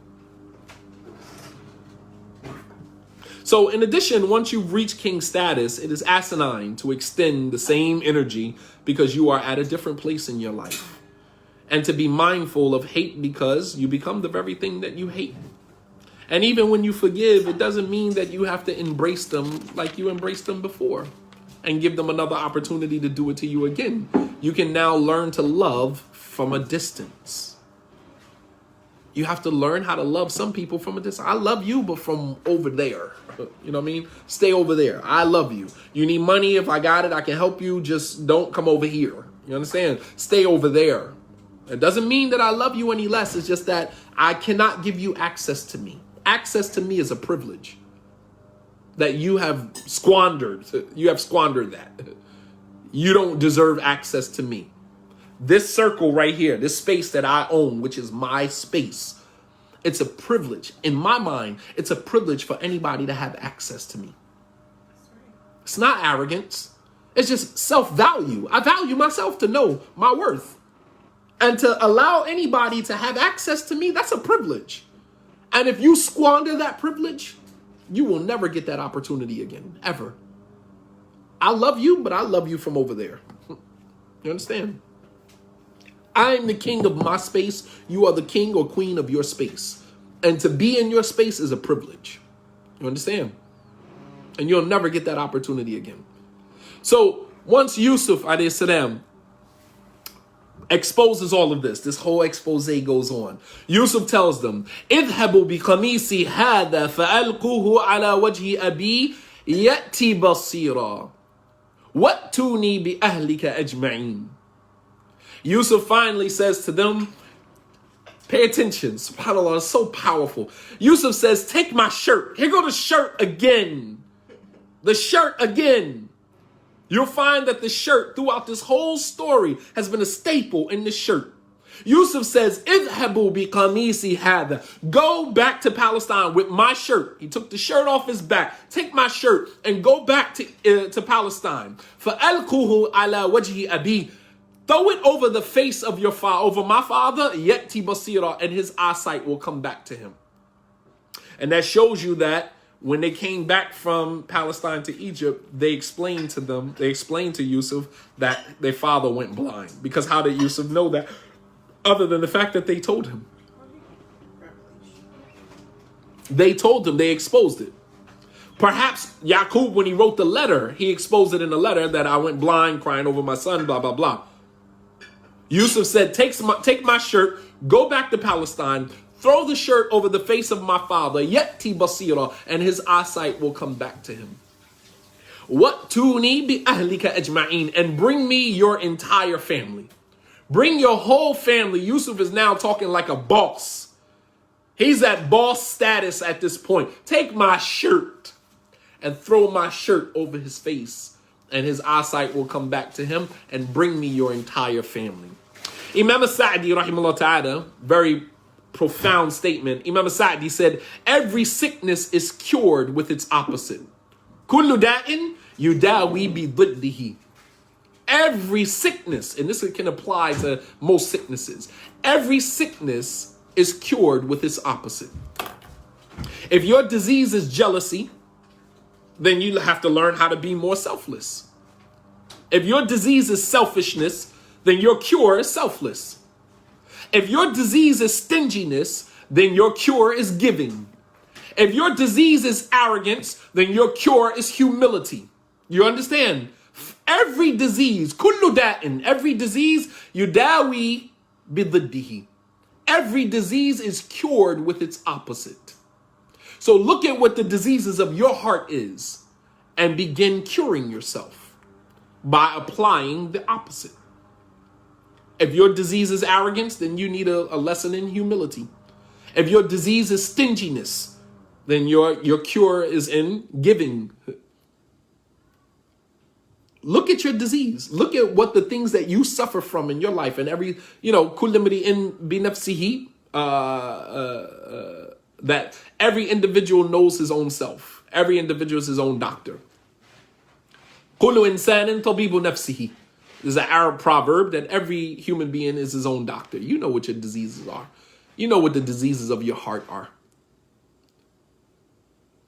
So in addition, once you've reached king status, it is asinine to extend the same energy because you are at a different place in your life. And to be mindful of hate because you become the very thing that you hate. And even when you forgive, it doesn't mean that you have to embrace them like you embraced them before and give them another opportunity to do it to you again. You can now learn to love from a distance. You have to learn how to love some people from a distance. I love you, but from over there. You know what I mean? Stay over there. I love you. You need money. If I got it, I can help you. Just don't come over here. You understand? Stay over there. It doesn't mean that I love you any less. It's just that I cannot give you access to me. Access to me is a privilege that you have squandered. You have squandered that. You don't deserve access to me. This circle right here, this space that I own, which is my space, it's a privilege. In my mind, it's a privilege for anybody to have access to me. It's not arrogance. It's just self-value. I value myself to know my worth. And to allow anybody to have access to me, that's a privilege. And if you squander that privilege, you will never get that opportunity again, ever. I love you, but I love you from over there. You understand? I'm the king of my space. You are the king or queen of your space. And to be in your space is a privilege. You understand? And you'll never get that opportunity again. So once Yusuf, alayhi salam, exposes all of this whole expose goes on. Yusuf tells them, اذهبوا بقميصي هذا فألقوه على وجه أبي يأتي بصيرا وأتوني بأهلك أجمعين. Yusuf finally says to them, pay attention. SubhanAllah, it's so powerful. Yusuf says, take my shirt. Here go the shirt again. The shirt again. You'll find that the shirt throughout this whole story has been a staple in the shirt. Yusuf says, اذهبوا بقميصي هذا. Go back to Palestine with my shirt. He took the shirt off his back. Take my shirt and go back to Palestine. فألقوه على وجه أبي. Throw it over the face of your father, over my father, yati basira, and his eyesight will come back to him. And that shows you that when they came back from Palestine to Egypt, they explained to Yusuf that their father went blind. Because how did Yusuf know that? Other than the fact that they told him. They told him, they exposed it. Perhaps Yaqub, when he wrote the letter, he exposed it in the letter that I went blind crying over my son, blah, blah, blah. Yusuf said, take my shirt, go back to Palestine, Throw the shirt over the face of my father, yati basira, and his eyesight will come back to him. Wa'tuni bi ahlika ajma'in, and bring me your entire family. Bring your whole family. Yusuf is now talking like a boss. He's at boss status at this point. Take my shirt and throw my shirt over his face, and his eyesight will come back to him, and bring me your entire family. Imam Sa'di, rahimahullah ta'ala, very profound statement. Imam Sa'di said, every sickness is cured with its opposite. Kullu da'in yudawi bi dhiddihi. Every sickness, and this can apply to most sicknesses, every sickness is cured with its opposite. If your disease is jealousy, then you have to learn how to be more selfless. If your disease is selfishness, then your cure is selfless. If your disease is stinginess, then your cure is giving. If your disease is arrogance, then your cure is humility. You understand? Every disease, kullu da'in, every disease, yudawi bididdihi. Every disease is cured with its opposite. So look at what the diseases of your heart is and begin curing yourself by applying the opposite. If your disease is arrogance, then you need a lesson in humility. If your disease is stinginess, then your cure is in giving. Look at your disease. Look at what the things that you suffer from in your life, and every, kullimri in binafsihi, that every individual knows his own self. Every individual is his own doctor. Kullu insanin tabibu nafsihi. There's an Arab proverb that every human being is his own doctor. You know what your diseases are. You know what the diseases of your heart are.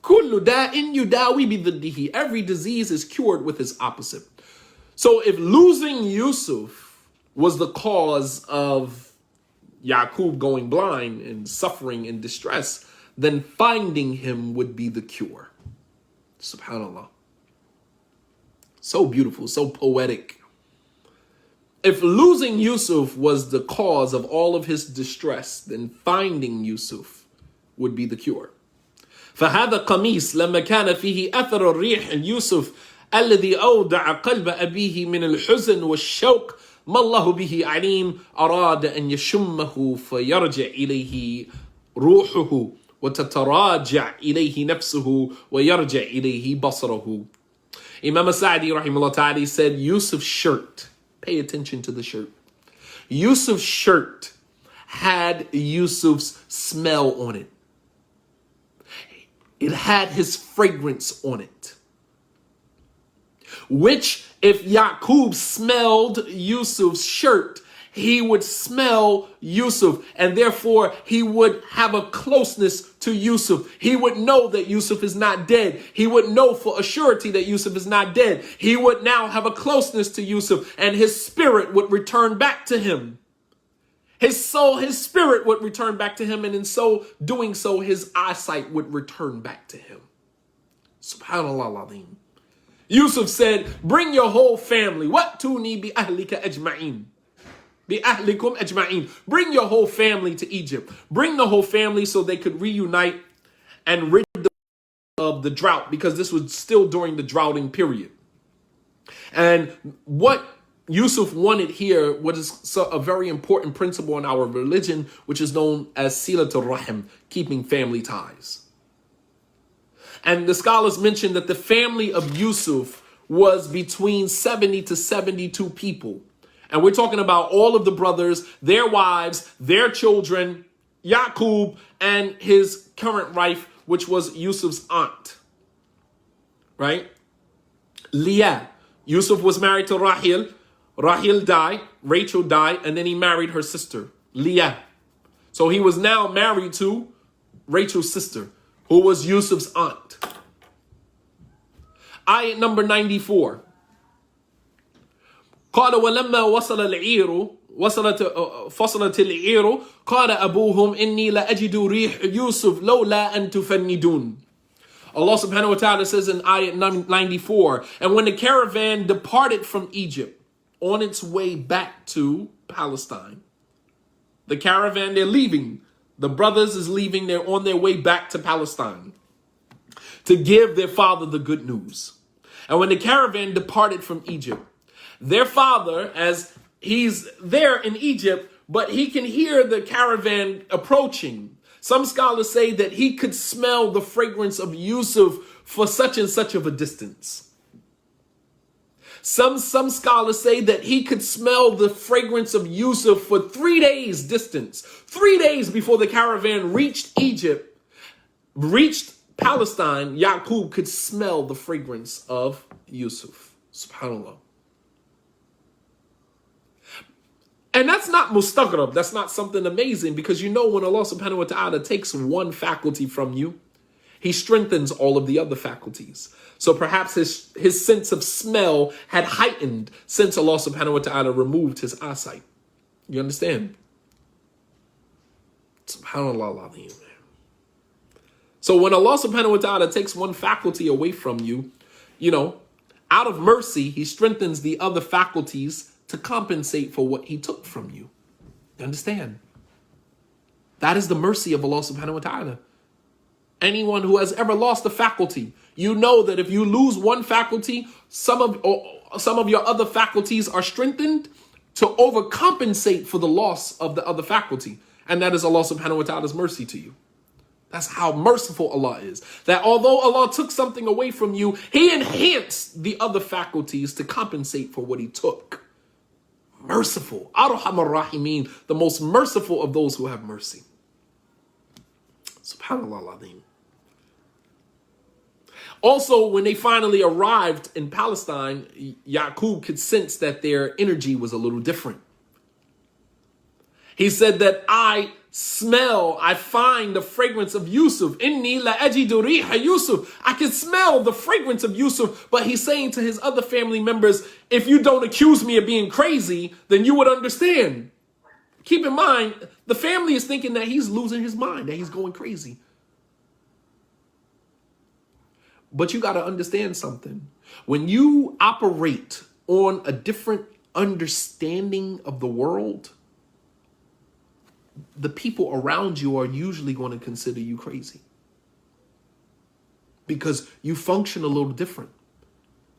Kullu da'in yudawi bididdihi. Every disease is cured with its opposite. So if losing Yusuf was the cause of Yaqub going blind and suffering and distress, then finding him would be the cure. SubhanAllah. So beautiful, so poetic. If losing Yusuf was the cause of all of his distress, then finding Yusuf would be the cure. فهذا قميص لما كان فيه أثر الريح يوسف الذي أودع قلب أبيه من الحزن والشوق ما الله به عليم أراد أن يشمه فيرجع إليه روحه وتتراجع إليه نفسه ويرجع إليه بصره. Imam Sa'di rahimahullah ta'ala said Yusuf's shirt, pay attention to the shirt. Yusuf's shirt had Yusuf's smell on it. It had his fragrance on it. Which, if Yaqub smelled Yusuf's shirt, he would smell Yusuf, and therefore he would have a closeness to Yusuf. He would know that Yusuf is not dead. He would know for a surety that Yusuf is not dead. He would now have a closeness to Yusuf, and his spirit would return back to him. His soul, his spirit would return back to him, and in so doing so, his eyesight would return back to him. Subhanallah al-Azim. Yusuf said, bring your whole family. Wa'tuni bi ahlika ajma'in. Bi ahlikum ajma'in. Bring your whole family to Egypt. Bring the whole family so they could reunite and rid of the drought, because this was still during the droughting period. And what Yusuf wanted here was a very important principle in our religion, which is known as silatul rahim, keeping family ties. And the scholars mentioned that the family of Yusuf was between 70 to 72 people. And we're talking about all of the brothers, their wives, their children, Yaqub, and his current wife, which was Yusuf's aunt. Right? Leah. Yusuf was married to Rahil. Rahil died, Rachel died, and then he married her sister, Leah. So he was now married to Rachel's sister, who was Yusuf's aunt. Ayat number 94. قال ولما فصلت العير قال أبوهم إني لأجد ريح يوسف لولا أن تفندون. Allah subhanahu wa ta'ala says in ayat 94, and when the caravan departed from Egypt on its way back to Palestine, the caravan, they're leaving The brothers is leaving. They're on their way back to Palestine to give their father the good news. And when the caravan departed from Egypt, their father, as he's there in Egypt, but he can hear the caravan approaching. Some scholars say that he could smell the fragrance of Yusuf for such and such of a distance. Some scholars say that he could smell the fragrance of Yusuf for 3 days distance. 3 days before the caravan reached Egypt, reached Palestine, Yaqub could smell the fragrance of Yusuf. SubhanAllah. And that's not mustaghrab. That's not something amazing, because you know when Allah subhanahu wa ta'ala takes one faculty from you, he strengthens all of the other faculties. So perhaps his sense of smell had heightened since Allah subhanahu wa ta'ala removed his eyesight. You understand? SubhanAllah al-Azim. So when Allah subhanahu wa ta'ala takes one faculty away from you, you know, out of mercy, he strengthens the other faculties to compensate for what he took from you. You understand? That is the mercy of Allah subhanahu wa ta'ala. Anyone who has ever lost a faculty, you know that if you lose one faculty, some of your other faculties are strengthened to overcompensate for the loss of the other faculty. And that is Allah subhanahu wa ta'ala's mercy to you. That's how merciful Allah is. That although Allah took something away from you, he enhanced the other faculties to compensate for what he took. Merciful. Arhamar Rahimin, the most merciful of those who have mercy. SubhanAllah al-Azim. Also, when they finally arrived in Palestine, Yaqub could sense that their energy was a little different. He said that I find the fragrance of Yusuf. Inni la ajidu riha Yusuf. I can smell the fragrance of Yusuf. But he's saying to his other family members, if you don't accuse me of being crazy, then you would understand. Keep in mind, the family is thinking that he's losing his mind, that he's going crazy. But you got to understand something. When you operate on a different understanding of the world, the people around you are usually going to consider you crazy, because you function a little different.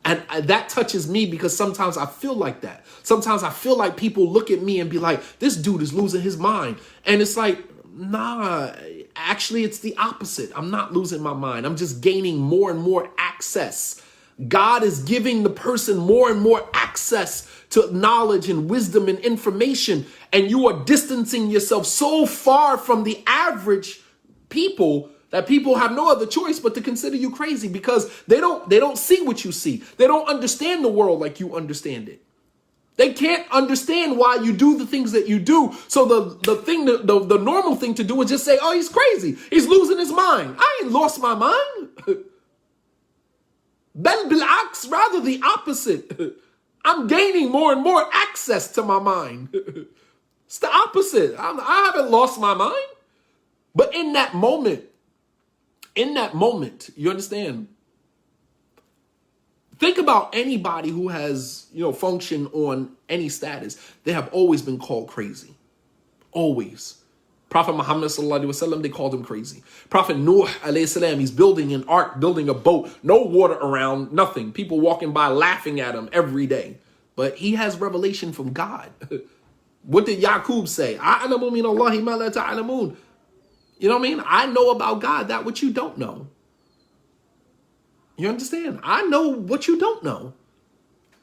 And that touches me, because sometimes I feel like that. Sometimes I feel like people look at me and be like, this dude is losing his mind. And it's like, nah, actually, it's the opposite. I'm not losing my mind. I'm just gaining more and more access. God is giving the person more and more access to knowledge and wisdom and information. And you are distancing yourself so far from the average people that people have no other choice but to consider you crazy, because they don't see what you see. They don't understand the world like you understand it. They can't understand why you do the things that you do. So the normal thing to do is just say, oh, he's crazy. He's losing his mind. I ain't lost my mind. Bel bil'aks, rather the opposite. I'm gaining more and more access to my mind. It's the opposite. I haven't lost my mind. But in that moment, you understand? Think about anybody who has, functioned on any status. They have always been called crazy. Always. Prophet Muhammad sallallahu alaihi wasallam, they called him crazy. Prophet Nuh alayhi salam, he's building an ark, building a boat, no water around, nothing. People walking by laughing at him every day. But he has revelation from God. What did Yaqub say? A'lamu min Allahi ma la ta'lamun. You know what I mean? I know about God that which you don't know. You understand? I know what you don't know.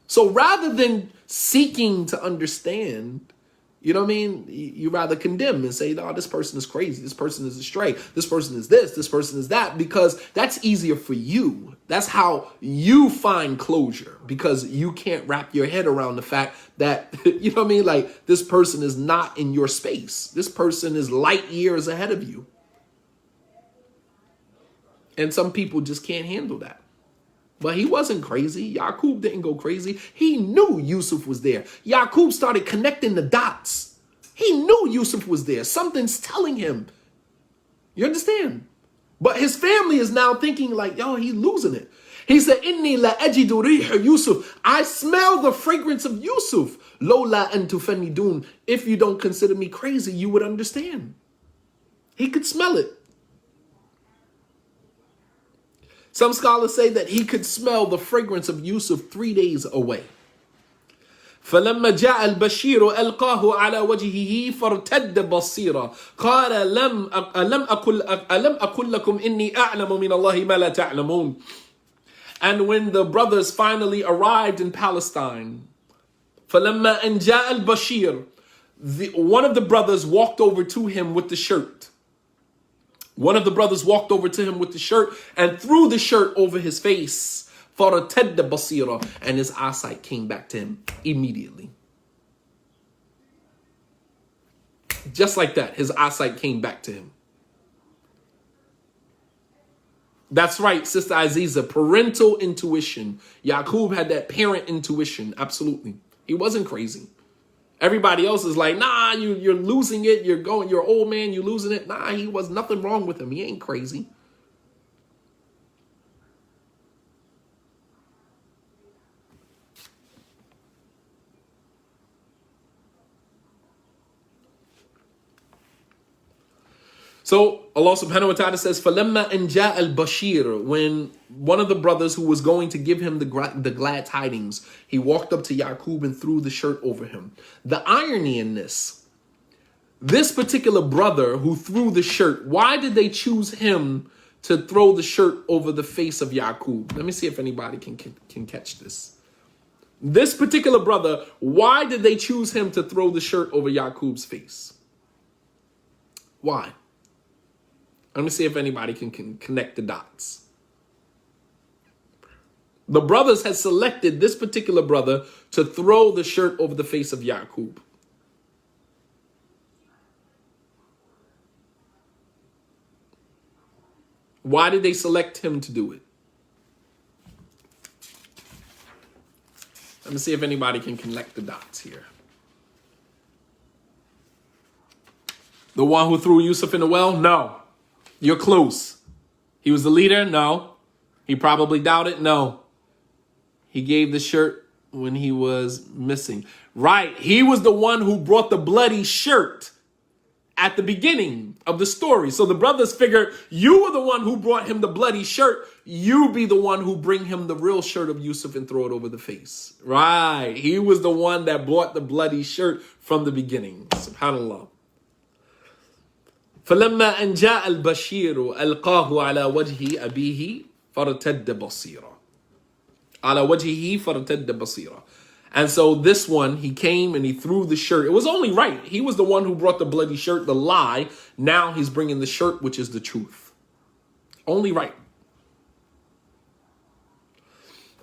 So rather than seeking to understand, you know what I mean? You rather condemn and say, oh, this person is crazy. This person is astray. This person is this person is that, because that's easier for you. That's how you find closure, because you can't wrap your head around the fact that, you know what I mean? Like, this person is not in your space. This person is light years ahead of you. And some people just can't handle that. But he wasn't crazy. Yaqub didn't go crazy. He knew Yusuf was there. Yaqub started connecting the dots. He knew Yusuf was there. Something's telling him. You understand? But his family is now thinking like, yo, he's losing it. He said, Inni la ajidu riha Yusuf. I smell the fragrance of Yusuf. Lola an tufannidun. If you don't consider me crazy, you would understand. He could smell it. Some scholars say that he could smell the fragrance of Yusuf 3 days away. فلما جاء البشير ألقاه على وجهه فارتد بصيرا قال ألم أقل لكم إني أعلم من الله ما لا تعلمون. And when the brothers finally arrived in Palestine, فلما أن جاء البشير, one of the brothers walked over to him with the shirt. One of the brothers walked over to him with the shirt and threw the shirt over his face. فَرَتَدَّ بَصِيرًا, and his eyesight came back to him immediately. Just like that, his eyesight came back to him. That's right, Sister Aziza, parental intuition. Yaqub had that parent intuition, absolutely. He wasn't crazy. Everybody else is like, nah, you're losing it. You're old man, you're losing it. Nah, he was nothing wrong with him. He ain't crazy. So Allah subhanahu wa ta'ala says, فَلَمَّا أَنْ جَاءَ الْبَشِيرُ, when one of the brothers who was going to give him the glad tidings, he walked up to Yaqub and threw the shirt over him. The irony in this particular brother who threw the shirt, why did they choose him to throw the shirt over the face of Yaqub? Let me see if anybody can catch this. This particular brother, why did they choose him to throw the shirt over Yaqub's face? Why? Let me see if anybody can connect the dots. The brothers had selected this particular brother to throw the shirt over the face of Yaqub. Why did they select him to do it? Let me see if anybody can connect the dots here. The one who threw Yusuf in the well? No. You're close. He was the leader? No. He probably doubted? No. He gave the shirt when he was missing. Right. He was the one who brought the bloody shirt at the beginning of the story. So the brothers figured, you were the one who brought him the bloody shirt. You be the one who bring him the real shirt of Yusuf and throw it over the face. Right. He was the one that brought the bloody shirt from the beginning. SubhanAllah. فلما أن جاء البشير ألقاه على وجه أبيه فارتد بصيرا. على وجهه فارتد بصيرا. And so this one, he came and he threw the shirt. It was only right. He was the one who brought the bloody shirt, the lie. Now he's bringing the shirt, which is the truth. Only right.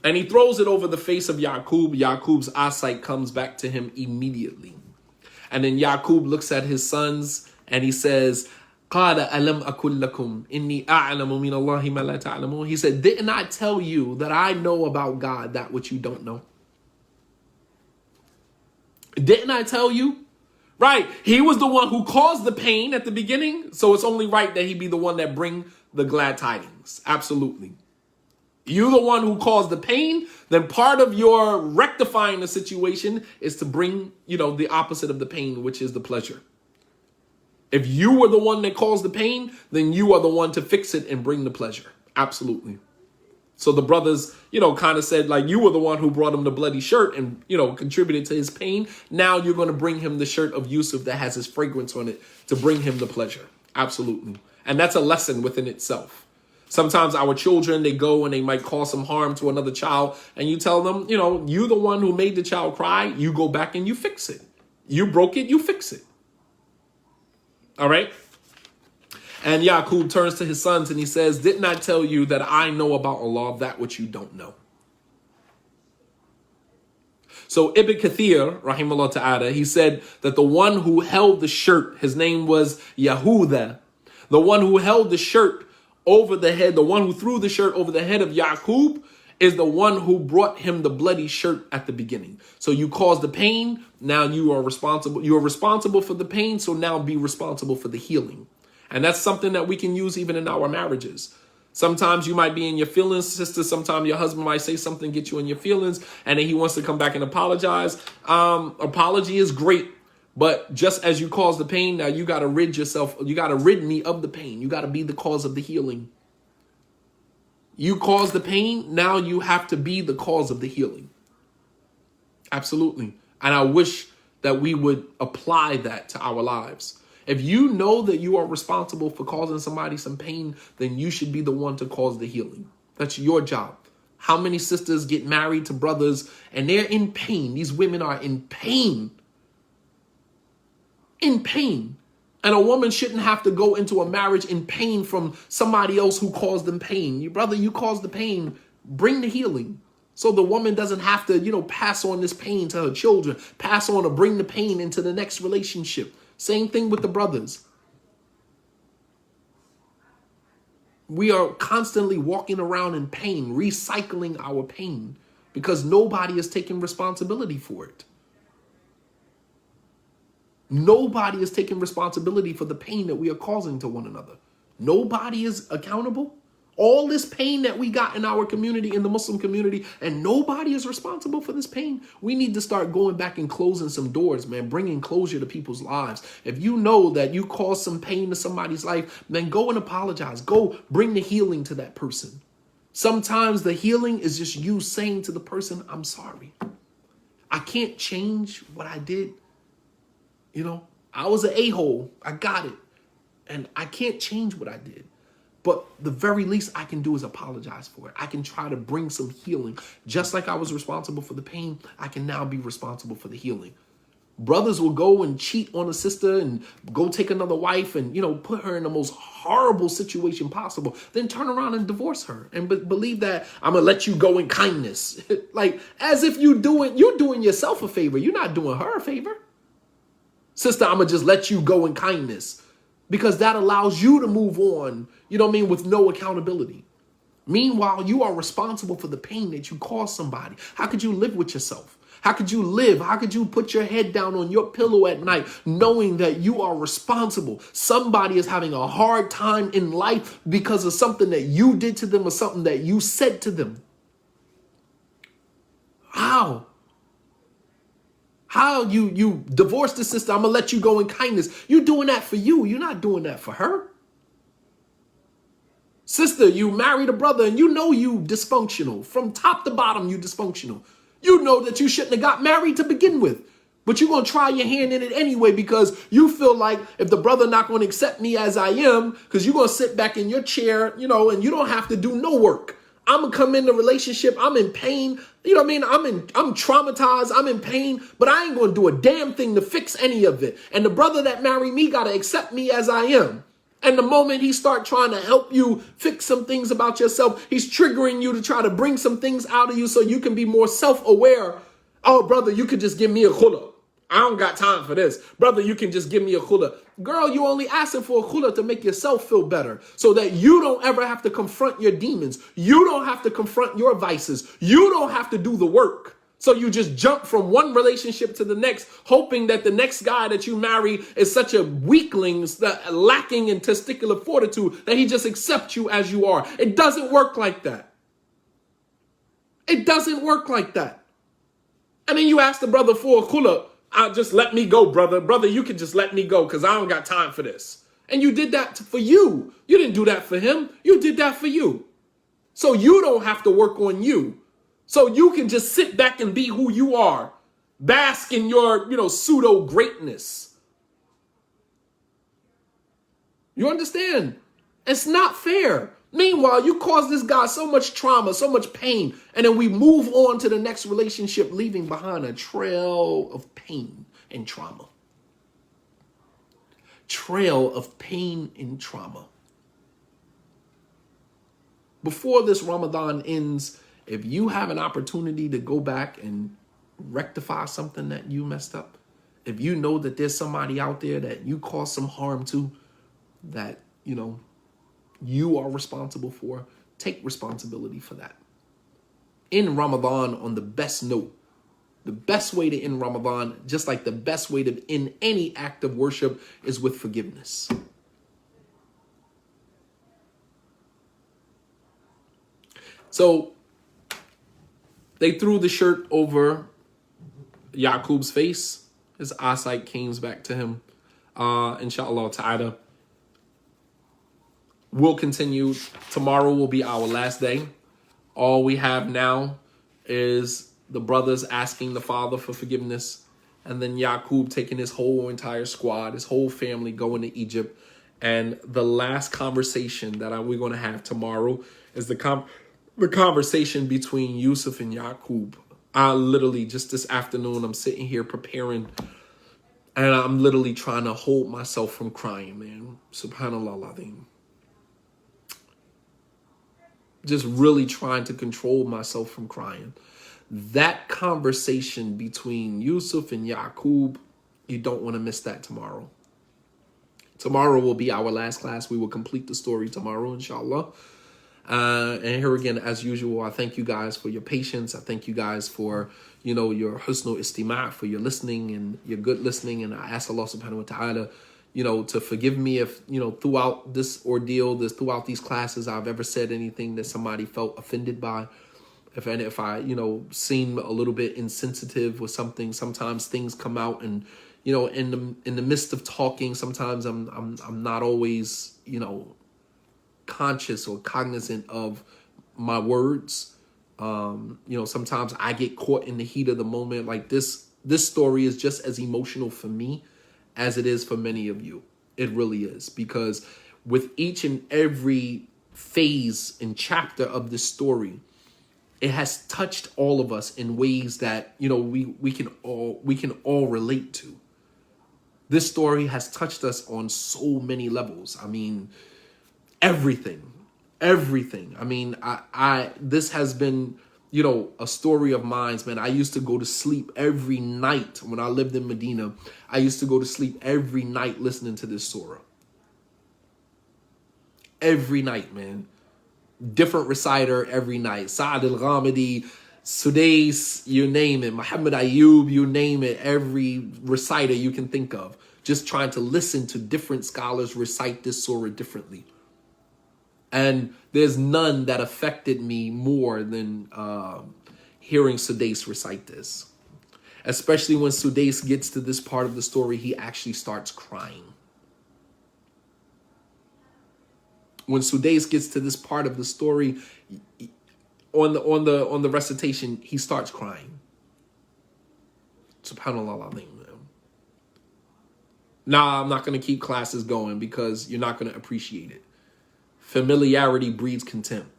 And he throws it over the face of Yaqub. Yaqub's eyesight comes back to him immediately. And then Yaqub looks at his sons and he says, قَالَ أَلَمْ أَكُلْ لَكُمْ إِنِّي أَعْلَمُ مِنَ اللَّهِ مَا لَا تَعْلَمُونَ. He said, didn't I tell you that I know about God that which you don't know? Didn't I tell you? Right. He was the one who caused the pain at the beginning. So it's only right that he be the one that bring the glad tidings. Absolutely. You're the one who caused the pain. Then part of your rectifying the situation is to bring, the opposite of the pain, which is the pleasure. If you were the one that caused the pain, then you are the one to fix it and bring the pleasure. Absolutely. So the brothers, kind of said, like, you were the one who brought him the bloody shirt and, contributed to his pain. Now you're going to bring him the shirt of Yusuf that has his fragrance on it to bring him the pleasure. Absolutely. And that's a lesson within itself. Sometimes our children, they go and they might cause some harm to another child. And you tell them, you the one who made the child cry. You go back and you fix it. You broke it, you fix it. All right. And Yaqub turns to his sons and he says, didn't I tell you that I know about Allah, that which you don't know? So Ibn Kathir, rahimahullah ta'ala, he said that the one who held the shirt, his name was Yahuda, the one who held the shirt over the head, the one who threw the shirt over the head of Yaqub, is the one who brought him the bloody shirt at the beginning. So you caused the pain. Now you are responsible. You are responsible for the pain. So now be responsible for the healing. And that's something that we can use even in our marriages. Sometimes you might be in your feelings, sister. Sometimes your husband might say something, get you in your feelings, and then he wants to come back and apologize. Apology is great, But just as you cause the pain, now you got to rid yourself. You got to rid me of the pain. You got to be the cause of the healing. You cause the pain. Now you have to be the cause of the healing. Absolutely. And I wish that we would apply that to our lives. If you know that you are responsible for causing somebody some pain, then you should be the one to cause the healing. That's your job. How many sisters get married to brothers and they're in pain? These women are in pain. In pain. And a woman shouldn't have to go into a marriage in pain from somebody else who caused them pain. Your brother, you caused the pain. Bring the healing. So the woman doesn't have to, pass on this pain to her children, pass on or bring the pain into the next relationship. Same thing with the brothers. We are constantly walking around in pain, recycling our pain because nobody is taking responsibility for it. Nobody is taking responsibility for the pain that we are causing to one another. Nobody is accountable. All this pain that we got in our community, in the Muslim community, and nobody is responsible for this pain. We need to start going back and closing some doors, man, bringing closure to people's lives. If you know that you caused some pain to somebody's life, then go and apologize. Go bring the healing to that person. Sometimes the healing is just you saying to the person, I'm sorry. I can't change what I did. I was an a-hole. I got it. And I can't change what I did. But the very least I can do is apologize for it. I can try to bring some healing. Just like I was responsible for the pain, I can now be responsible for the healing. Brothers will go and cheat on a sister and go take another wife and, put her in the most horrible situation possible. Then turn around and divorce her and believe that I'm going to let you go in kindness. Like as if you're doing yourself a favor. You're not doing her a favor. Sister, I'm going to just let you go in kindness because that allows you to move on, with no accountability. Meanwhile, you are responsible for the pain that you caused somebody. How could you live with yourself? How could you live? How could you put your head down on your pillow at night knowing that you are responsible? Somebody is having a hard time in life because of something that you did to them or something that you said to them. How? How you divorced the sister, I'm going to let you go in kindness. You're doing that for you. You're not doing that for her. Sister, you married a brother and you dysfunctional. From top to bottom, you dysfunctional. You know that you shouldn't have got married to begin with. But you're going to try your hand in it anyway because you feel like if the brother not going to accept me as I am, because you're going to sit back in your chair, and you don't have to do no work. I'm going to come in the relationship. I'm in pain. I'm traumatized. I'm in pain, but I ain't going to do a damn thing to fix any of it. And the brother that married me got to accept me as I am. And the moment he start trying to help you fix some things about yourself, he's triggering you to try to bring some things out of you so you can be more self-aware. Oh, brother, you could just give me a khula. I don't got time for this. Brother, you can just give me a khula. Girl, you only asking for a khula to make yourself feel better so that you don't ever have to confront your demons. You don't have to confront your vices. You don't have to do the work. So you just jump from one relationship to the next, hoping that the next guy that you marry is such a weakling, lacking in testicular fortitude, that he just accepts you as you are. It doesn't work like that. It doesn't work like that. And then you ask the brother for a khula. Just let me go, brother. Brother, you can just let me go because I don't got time for this. And you did that for you. You didn't do that for him. You did that for you. So you don't have to work on you. So you can just sit back and be who you are. Bask in your, pseudo greatness. You understand? It's not fair. Meanwhile, you cause this guy so much trauma, so much pain, and then we move on to the next relationship, leaving behind a trail of pain and trauma. Trail of pain and trauma. Before this Ramadan ends, if you have an opportunity to go back and rectify something that you messed up, if you know that there's somebody out there that you caused some harm to, that, you are responsible for, take responsibility for that. End Ramadan on the best note. The best way to end Ramadan, just like the best way to end any act of worship, is with forgiveness. So they threw the shirt over Yaqub's face his eyesight came back to him. Inshallah ta'ala. We'll continue. Tomorrow will be our last day. All we have now is the brothers asking the father for forgiveness, and then Yaqub taking his whole entire squad, his whole family going to Egypt. And the last conversation that we're going to have tomorrow is the conversation between Yusuf and Yaqub. I literally, just this afternoon, I'm sitting here preparing, and I'm literally trying to hold myself from crying, man. Subhanallah al-Azim. Just really trying to control myself from crying. That conversation between Yusuf and Yaqub, you don't want to miss that tomorrow. Tomorrow will be our last class. We will complete the story tomorrow, inshallah. And here again, as usual, I thank you guys for your patience. I thank you guys for, your husnul istima', for your listening and your good listening. And I ask Allah subhanahu wa ta'ala, to forgive me if, throughout this ordeal, throughout these classes, I've ever said anything that somebody felt offended by. If I, seem a little bit insensitive with something, sometimes things come out and, in the midst of talking, sometimes I'm not always, conscious or cognizant of my words. Sometimes I get caught in the heat of the moment. Like this story is just as emotional for me as it is for many of you. It really is, because with each and every phase and chapter of this story, it has touched all of us in ways that, we can all relate to. This story has touched us on so many levels. I mean, everything. I mean, this has been, a story of mine, man. I used to go to sleep every night when I lived in Medina. I used to go to sleep every night listening to this surah. Every night, man. Different reciter every night. Sa'ad al-Ghamidi, Sudais, you name it. Muhammad Ayyub, you name it. Every reciter you can think of. Just trying to listen to different scholars recite this surah differently. And there's none that affected me more than hearing Sudais recite this. Especially when Sudais gets to this part of the story, he actually starts crying. When Sudais gets to this part of the story, on the recitation, he starts crying. Subhanallah al-Azim. Nah, I'm not going to keep classes going because you're not going to appreciate it. Familiarity breeds contempt.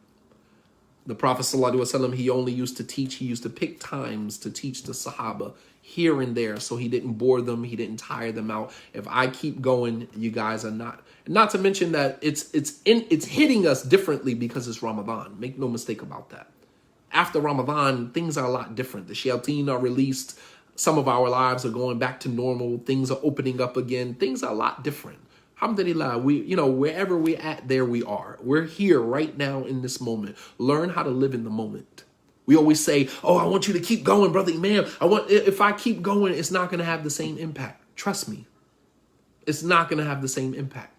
The Prophet ﷺ, he only used to teach. He used to pick times to teach the Sahaba here and there, so he didn't bore them. He didn't tire them out. If I keep going, you guys are not. Not to mention that it's hitting us differently because it's Ramadan. Make no mistake about that. After Ramadan, things are a lot different. The shayateen are released. Some of our lives are going back to normal. Things are opening up again. Things are a lot different. Alhamdulillah, wherever we're at, there we are. We're here right now in this moment. Learn how to live in the moment. We always say, oh, I want you to keep going, brother Imam. If I keep going, it's not going to have the same impact. Trust me. It's not going to have the same impact.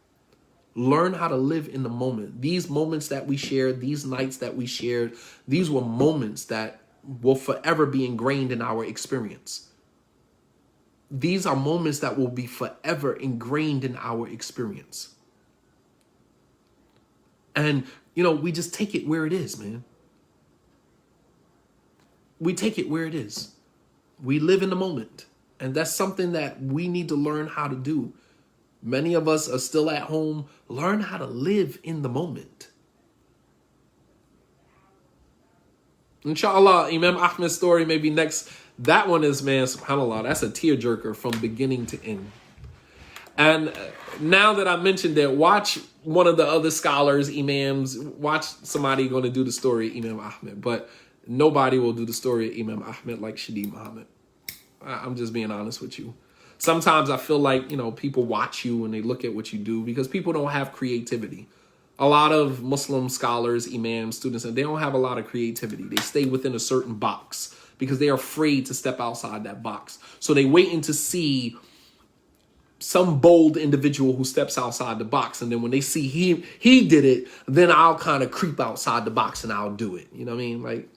Learn how to live in the moment. These moments that we shared, these nights that we shared, these were moments that will forever be ingrained in our experience. These are moments that will be forever ingrained in our experience. And, we just take it where it is, man. We take it where it is. We live in the moment. And that's something that we need to learn how to do. Many of us are still at home. Learn how to live in the moment. Inshallah, Imam Ahmed's story may be next. That one is, man, subhanAllah, that's a tearjerker from beginning to end. And now that I mentioned it, watch one of the other scholars, imams, watch somebody going to do the story of Imam Ahmed. But nobody will do the story of Imam Ahmed like Shadeed Muhammad. I'm just being honest with you. Sometimes I feel like, people watch you and they look at what you do because people don't have creativity. A lot of Muslim scholars, imams, students, and they don't have a lot of creativity. They stay within a certain box because they are afraid to step outside that box. So they waiting to see some bold individual who steps outside the box. And then when they see he did it, then I'll kind of creep outside the box and I'll do it. You know what I mean? Like,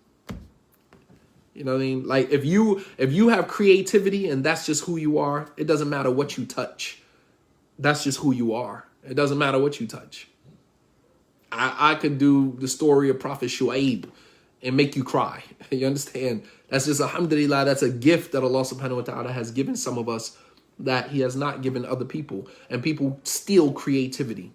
You know what I mean? Like if you have creativity and that's just who you are, it doesn't matter what you touch. That's just who you are. It doesn't matter what you touch. I could do the story of Prophet Shu'aib and make you cry. You understand? That's just alhamdulillah. That's a gift that Allah subhanahu wa ta'ala has given some of us that he has not given other people. And people steal creativity.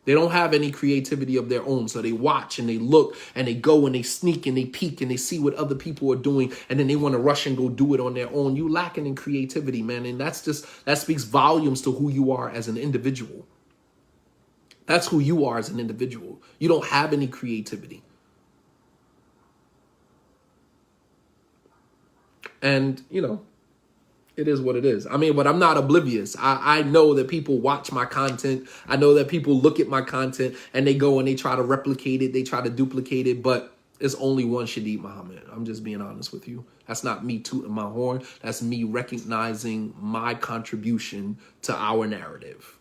They don't have any creativity of their own. So they watch and they look and they go and they sneak and they peek and they see what other people are doing. And then they want to rush and go do it on their own. You lacking in creativity, man. And that speaks volumes to who you are as an individual. That's who you are as an individual. You don't have any creativity. And, you know, it is what it is. I mean, but I'm not oblivious. I know that people watch my content. I know that people look at my content and they go and they try to replicate it. They try to duplicate it. But it's only one Shadeed Muhammad. I'm just being honest with you. That's not me tooting my horn. That's me recognizing my contribution to our narrative.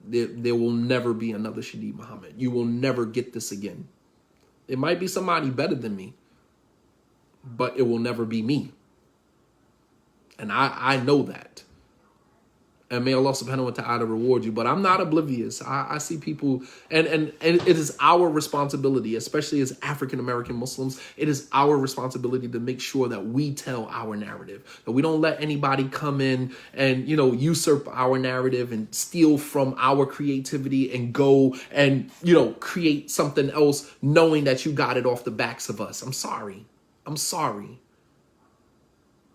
There will never be another Shadeed Muhammad. You will never get this again. It might be somebody better than me, but it will never be me. And I know that. And may Allah subhanahu wa ta'ala reward you. But I'm not oblivious. I see people, and it is our responsibility, especially as African-American Muslims, it is our responsibility to make sure that we tell our narrative. That we don't let anybody come in and, you know, usurp our narrative and steal from our creativity and go and, you know, create something else knowing that you got it off the backs of us. I'm sorry. I'm sorry.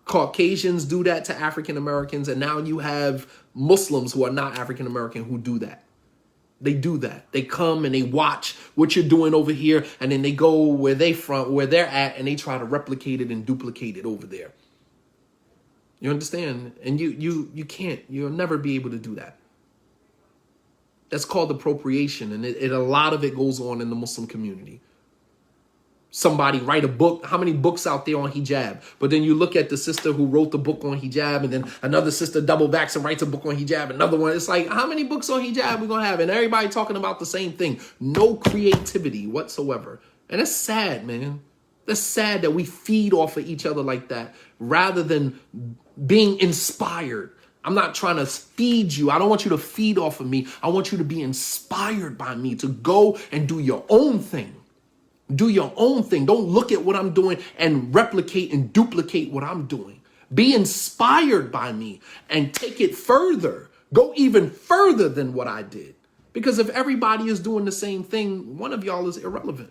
Caucasians do that to African Americans, and now you have Muslims who are not African American who do that. They do that. They come and they watch what you're doing over here, and then they go where they're at, and they try to replicate it and duplicate it over there. You understand? And you can't. You'll never be able to do that. That's called appropriation, and a lot of it goes on in the Muslim community. Somebody write a book. How many books out there on hijab? But then you look at the sister who wrote the book on hijab, and then another sister double backs and writes a book on hijab. Another one. It's like, how many books on hijab we gonna have? And everybody talking about the same thing. No creativity whatsoever. And it's sad, man. That's sad that we feed off of each other like that rather than being inspired. I'm not trying to feed you. I don't want you to feed off of me. I want you to be inspired by me to go and do your own thing. Do your own thing. Don't look at what I'm doing and replicate and duplicate what I'm doing. Be inspired by me and take it further. Go even further than what I did. Because if everybody is doing the same thing, one of y'all is irrelevant.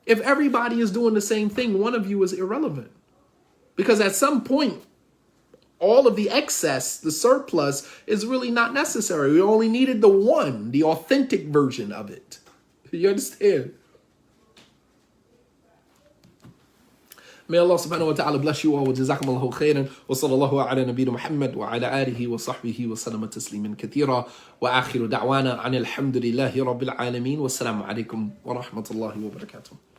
If everybody is doing the same thing, one of you is irrelevant. Because at some point, all of the excess, the surplus, is really not necessary. We only needed the one, the authentic version of it. You understand? May Allah subhanahu wa ta'ala bless you all. وجزاكم الله خيرا وصلى الله على نبينا محمد وعلى آله وصحبه وسلم تسليما كثيرا وآخر دعوانا عن الحمد لله رب العالمين والسلام عليكم ورحمة الله وبركاته.